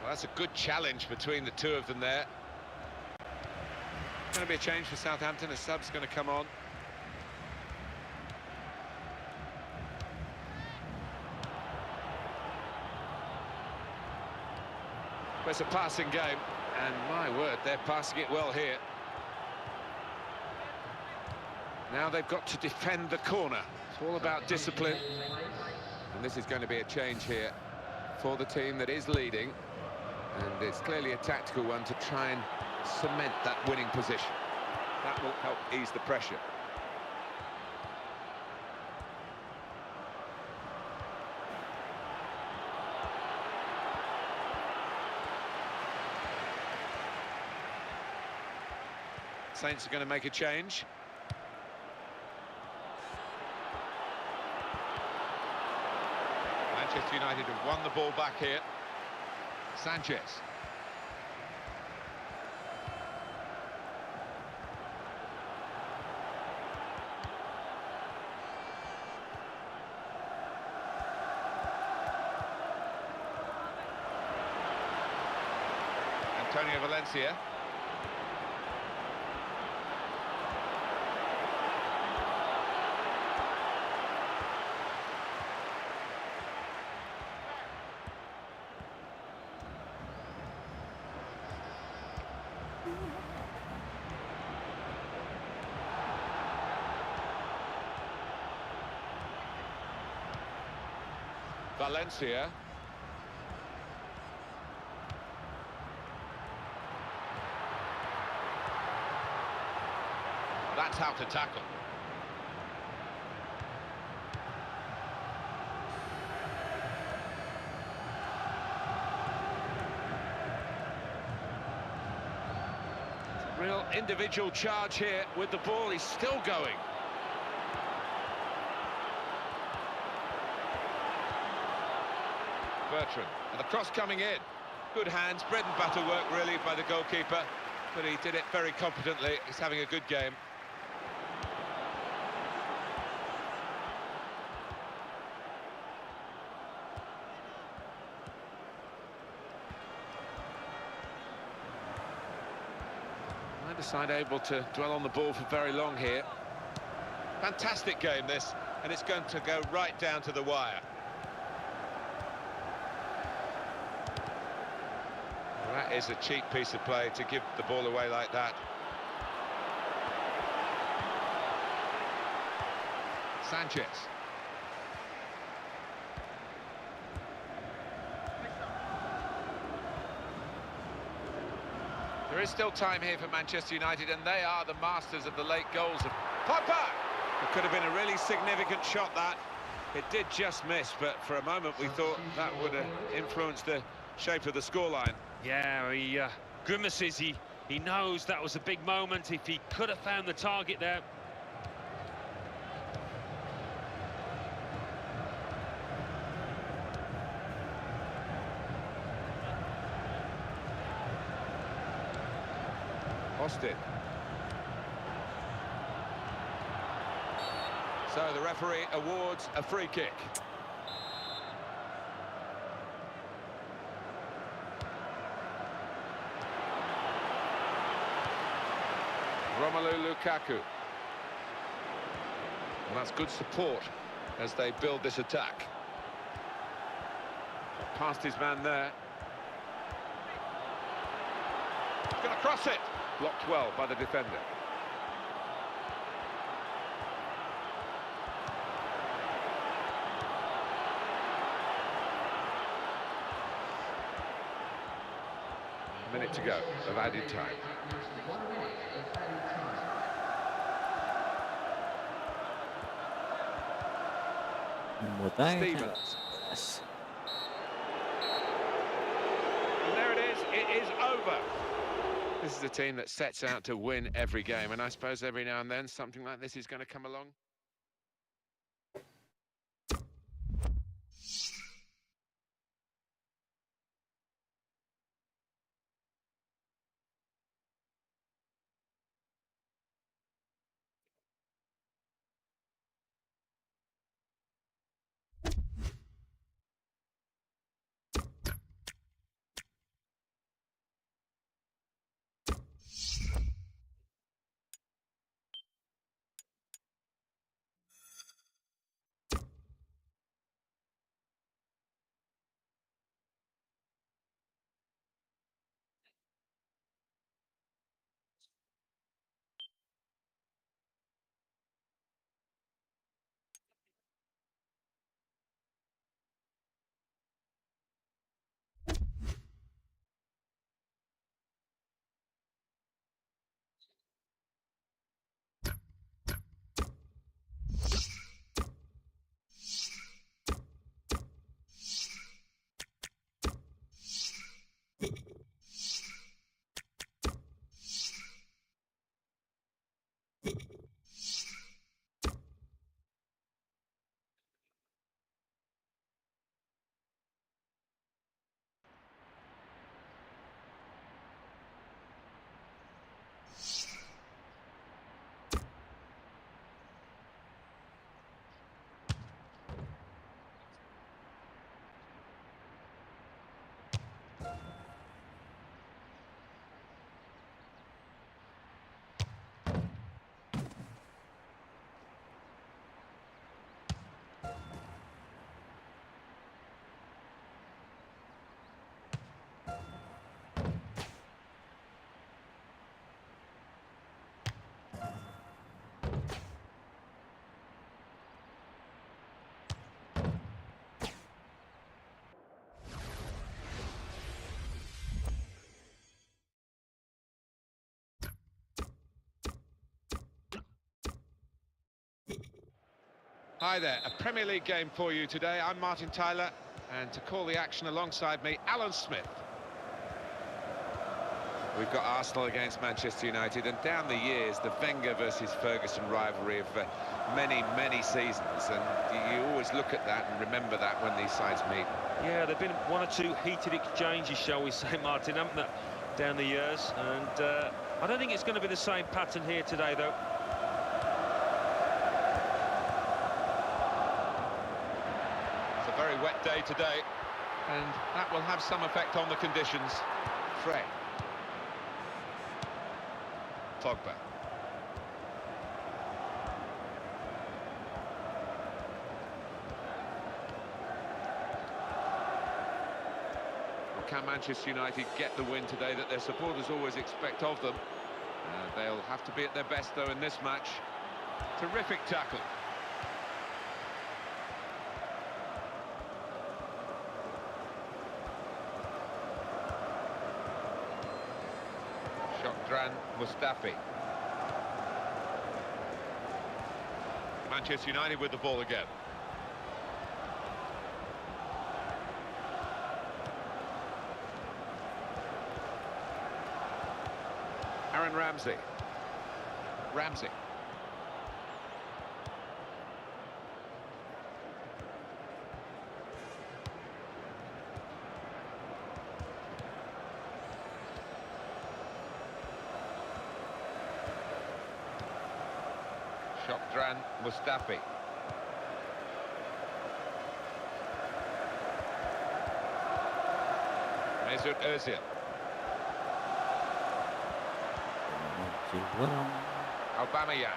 Well, that's a good challenge between the two of them there. Going to be a change for Southampton. A sub's going to come on. But it's a passing game, and my word, they're passing it well here. Now they've got to defend the corner. It's all about discipline. And this is going to be a change here for the team that is leading. And it's clearly a tactical one to try and cement that winning position. That will help ease the pressure. Saints are going to make a change. Manchester United have won the ball back here. Sanchez. Antonio Valencia. Valencia. That's how to tackle. Real individual charge here with the ball. He's still going. Bertrand, and the cross coming in. Good hands, bread and butter work really by the goalkeeper, but he did it very competently. He's having a good game. Neither side able to dwell on the ball for very long here. Fantastic game this, and it's going to go right down to the wire. That is a cheap piece of play to give the ball away like that. Sanchez. There is still time here for Manchester United, and they are the masters of the late goals. Pogba! It could have been a really significant shot, that. It did just miss, but for a moment we thought that would have influenced the shape of the scoreline. Yeah, he grimaces. He knows that was a big moment. If he could have found the target there. Austin. So the referee awards a free kick. Romelu Lukaku. And that's good support as they build this attack. Past his man there. He's going to cross it. Blocked well by the defender. A minute to go of added time. Stevens. And there it is. It is over. This is a team that sets out to win every game, and I suppose every now and then something like this is going to come along. Hi there, a Premier League game for you today. I'm Martin Tyler, and to call the action alongside me, Alan Smith. We've got Arsenal against Manchester United, and down the years, the Wenger versus Ferguson rivalry of many, many seasons, and you always look at that and remember that when these sides meet. Yeah, there've been one or two heated exchanges, shall we say, Martin, haven't there, down the years, and I don't think it's going to be the same pattern here today, though. It's a very wet day today, and that will have some effect on the conditions. Frey. Pogba. Well, can Manchester United get the win today that their supporters always expect of them? They'll have to be at their best, though, in this match. Terrific tackle. Mustafi. Manchester United with the ball again. Aaron Ramsey. Ramsey. Mustafi. Mesut Ozil. Aubameyang.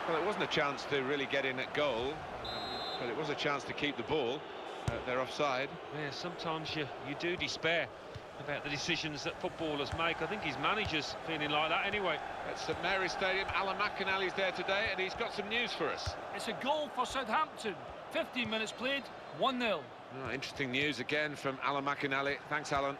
Well, it wasn't a chance to really get in at goal, but it was a chance to keep the ball. They're offside. Yeah, sometimes you do despair about the decisions that footballers make. I think his manager's feeling like that anyway. At St Mary's Stadium, Alan McInally's there today, and he's got some news for us. It's a goal for Southampton. 15 minutes played, 1-0. Oh, interesting news again from Alan McInally. Thanks, Alan.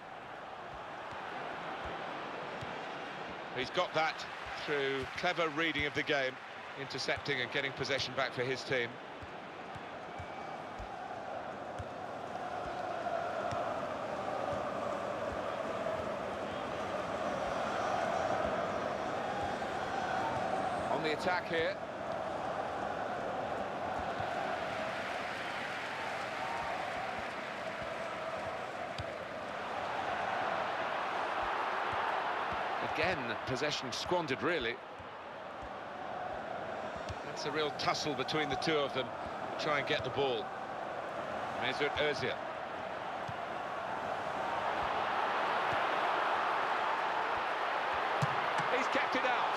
He's got that through clever reading of the game, intercepting and getting possession back for his team. On the attack here. Again, possession squandered, really. That's a real tussle between the two of them to try and get the ball. Mesut Ozil. He's kept it out.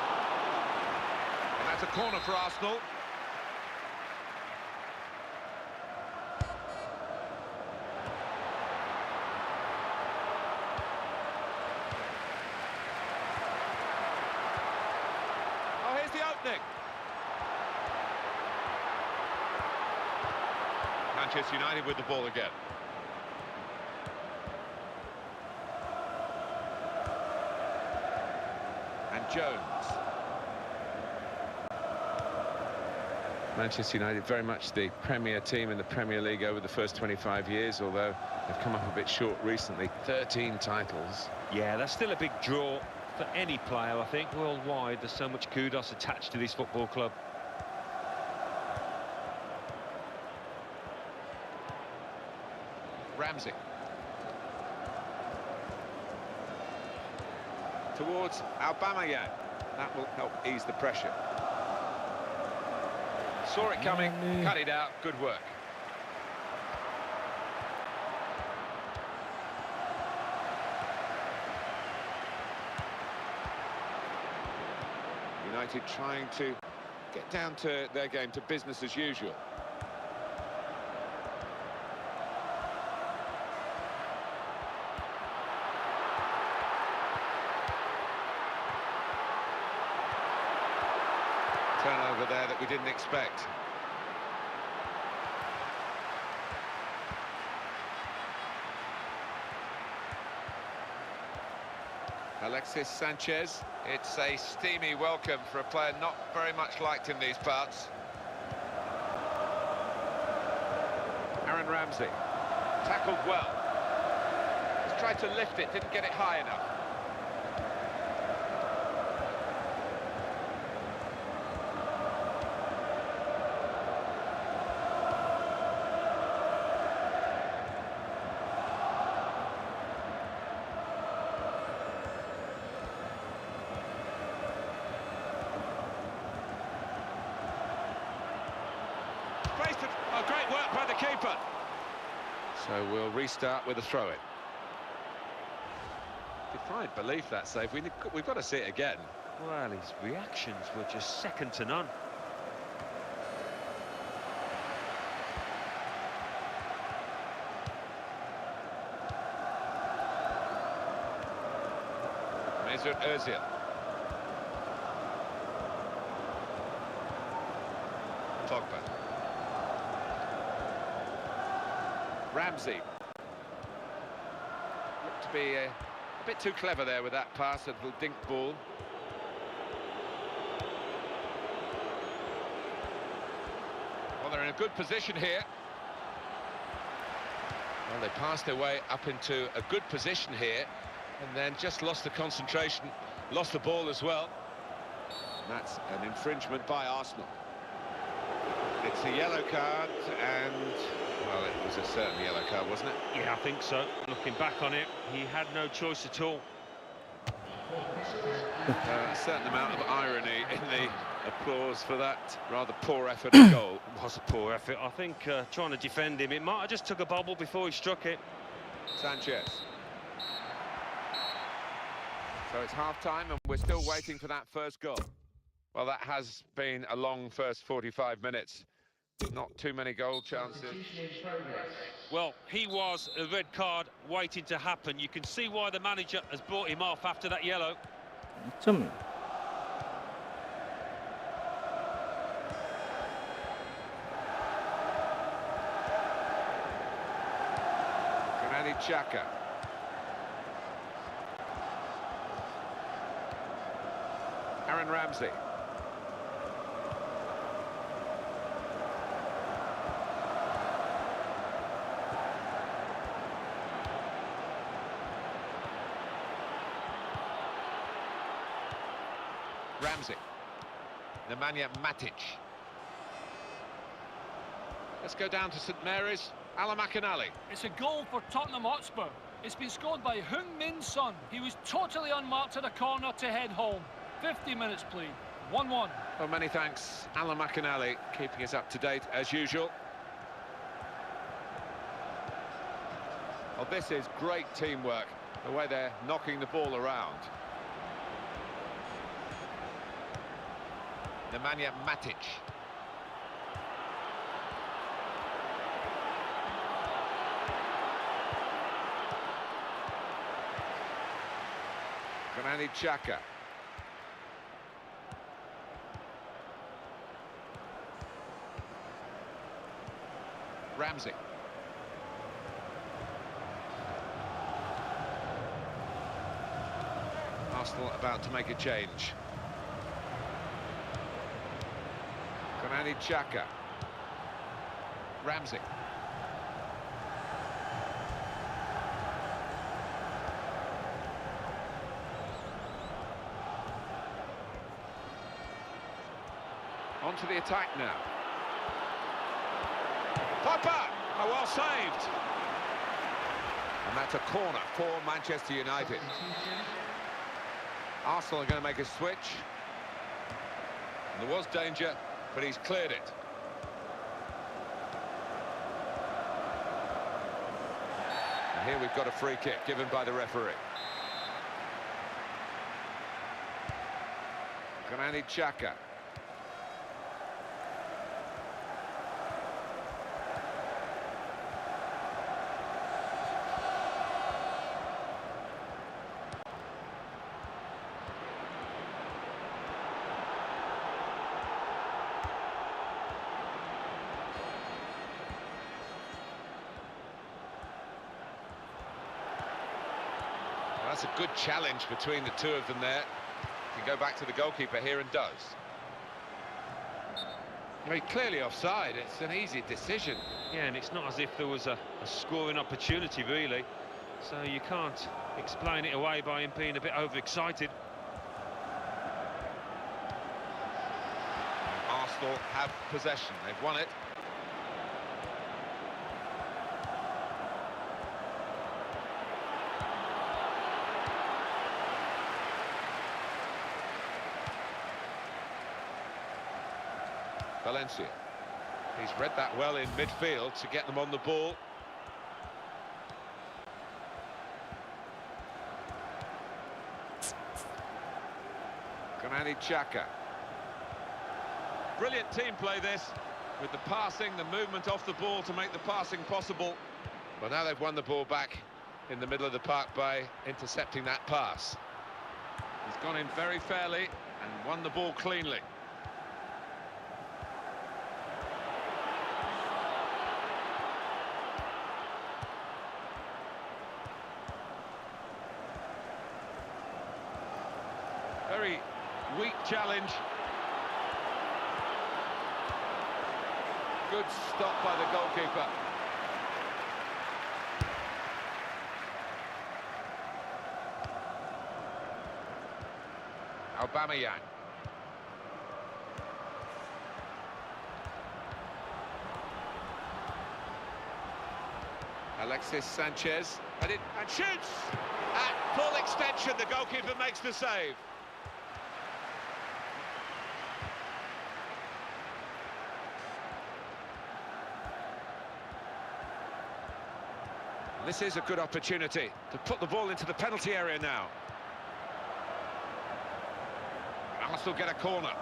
And that's a corner for Arsenal. Oh, here's the opening. Manchester United with the ball again. And Jones. Manchester United very much the premier team in the Premier League over the first 25 years, although they've come up a bit short recently. 13 titles. Yeah, that's still a big draw for any player, I think. Worldwide, there's so much kudos attached to this football club. Ramsey. Towards Aubameyang. That will help ease the pressure. Saw it coming, cut it out, good work. United trying to get down to their game, to business as usual. Turnover there that we didn't expect. Alexis Sanchez. It's a steamy welcome for a player not very much liked in these parts. Aaron Ramsey. Tackled well. He's tried to lift it, didn't get it high enough. Oh, great work by the keeper. So we'll restart with a throw-in. Defied belief, that save. We've got to see it again. Well, his reactions were just second to none. Mesut Ozil. Pogba. Ramsey. Looked to be a bit too clever there with that pass, a little dink ball. Well, they're in a good position here. Well, they passed their way up into a good position here and then just lost the concentration, lost the ball as well. And that's an infringement by Arsenal. It's a yellow card and... well, it was a certain yellow card, wasn't it? Yeah, I think so. Looking back on it, he had no choice at all. A certain amount of irony in the applause for that rather poor effort at goal. It was a poor effort. I think trying to defend him, it might have just took a bobble before he struck it. Sanchez. So it's half-time and we're still waiting for that first goal. Well, that has been a long first 45 minutes. Not too many goal chances. Well, he was a red card waiting to happen. You can see why the manager has brought him off after that yellow. 좀 Granit Xhaka. Aaron Ramsey. Ramsey. Nemanja Matic. Let's go down to St Mary's. Alan McInally. It's a goal for Tottenham Hotspur. It's been scored by Heung-min Son. He was totally unmarked at a corner to head home. 50 minutes played. 1-1. Well, many thanks, Alan McInally, keeping us up to date as usual. Well, this is great teamwork, the way they're knocking the ball around. Nemanja Matic. Granit Xhaka. Ramsey. Arsenal about to make a change. Granit Xhaka. Ramsey. On to the attack now. Papa! Oh, well saved. And that's a corner for Manchester United. Arsenal are going to make a switch. And there was danger, but he's cleared it. And here we've got a free kick given by the referee. Granit Xhaka. That's a good challenge between the two of them there. Can go back to the goalkeeper here and does. Very clearly offside. It's an easy decision. Yeah, and it's not as if there was a scoring opportunity, really. So you can't explain it away by him being a bit overexcited. Arsenal have possession. They've won it. Valencia. He's read that well in midfield to get them on the ball. Granit Xhaka. Brilliant team play this, with the passing, the movement off the ball to make the passing possible. But now they've won the ball back in the middle of the park by intercepting that pass. He's gone in very fairly and won the ball cleanly. Very weak challenge. Good stop by the goalkeeper. Aubameyang. Alexis Sanchez, and shoots! At full extension, the goalkeeper makes the save. This is a good opportunity to put the ball into the penalty area now. Arsenal get a corner.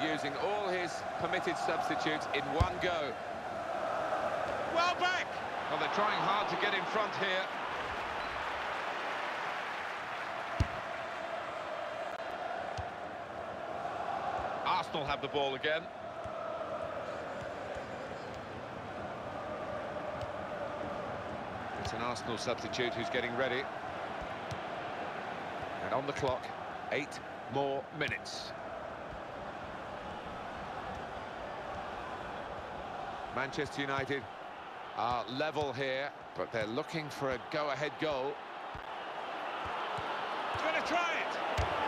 Using all his permitted substitutes in one go. Well back! Well, they're trying hard to get in front here. Arsenal have the ball again. It's an Arsenal substitute who's getting ready. And on the clock, 8 more minutes. Manchester United are level here, but they're looking for a go-ahead goal. He's going to try it!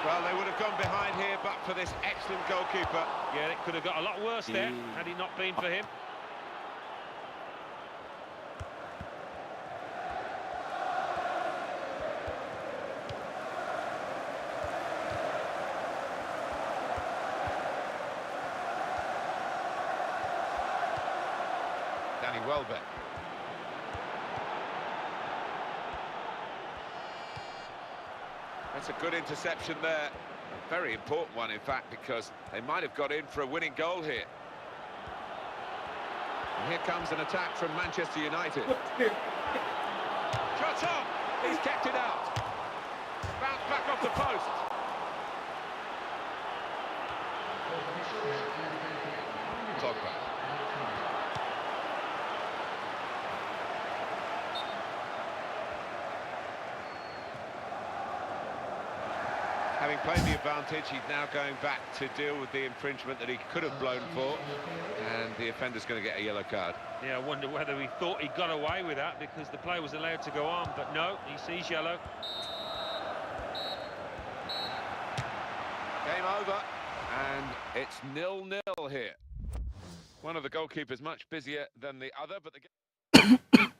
Well, they would have gone behind here, but for this excellent goalkeeper. Yeah, it could have got a lot worse there, had it not been for him. Welbeck. That's a good interception there. A very important one, in fact, because they might have got in for a winning goal here. And here comes an attack from Manchester United. Shot on! He's kept it out. Bounced back off the post. Pogba. Having played the advantage, he's now going back to deal with the infringement that he could have blown for, and the offender's going to get a yellow card. Yeah, I wonder whether he thought he got away with that because the play was allowed to go on, but no, he sees yellow. Game over, and it's 0-0 here. One of the goalkeepers much busier than the other, but the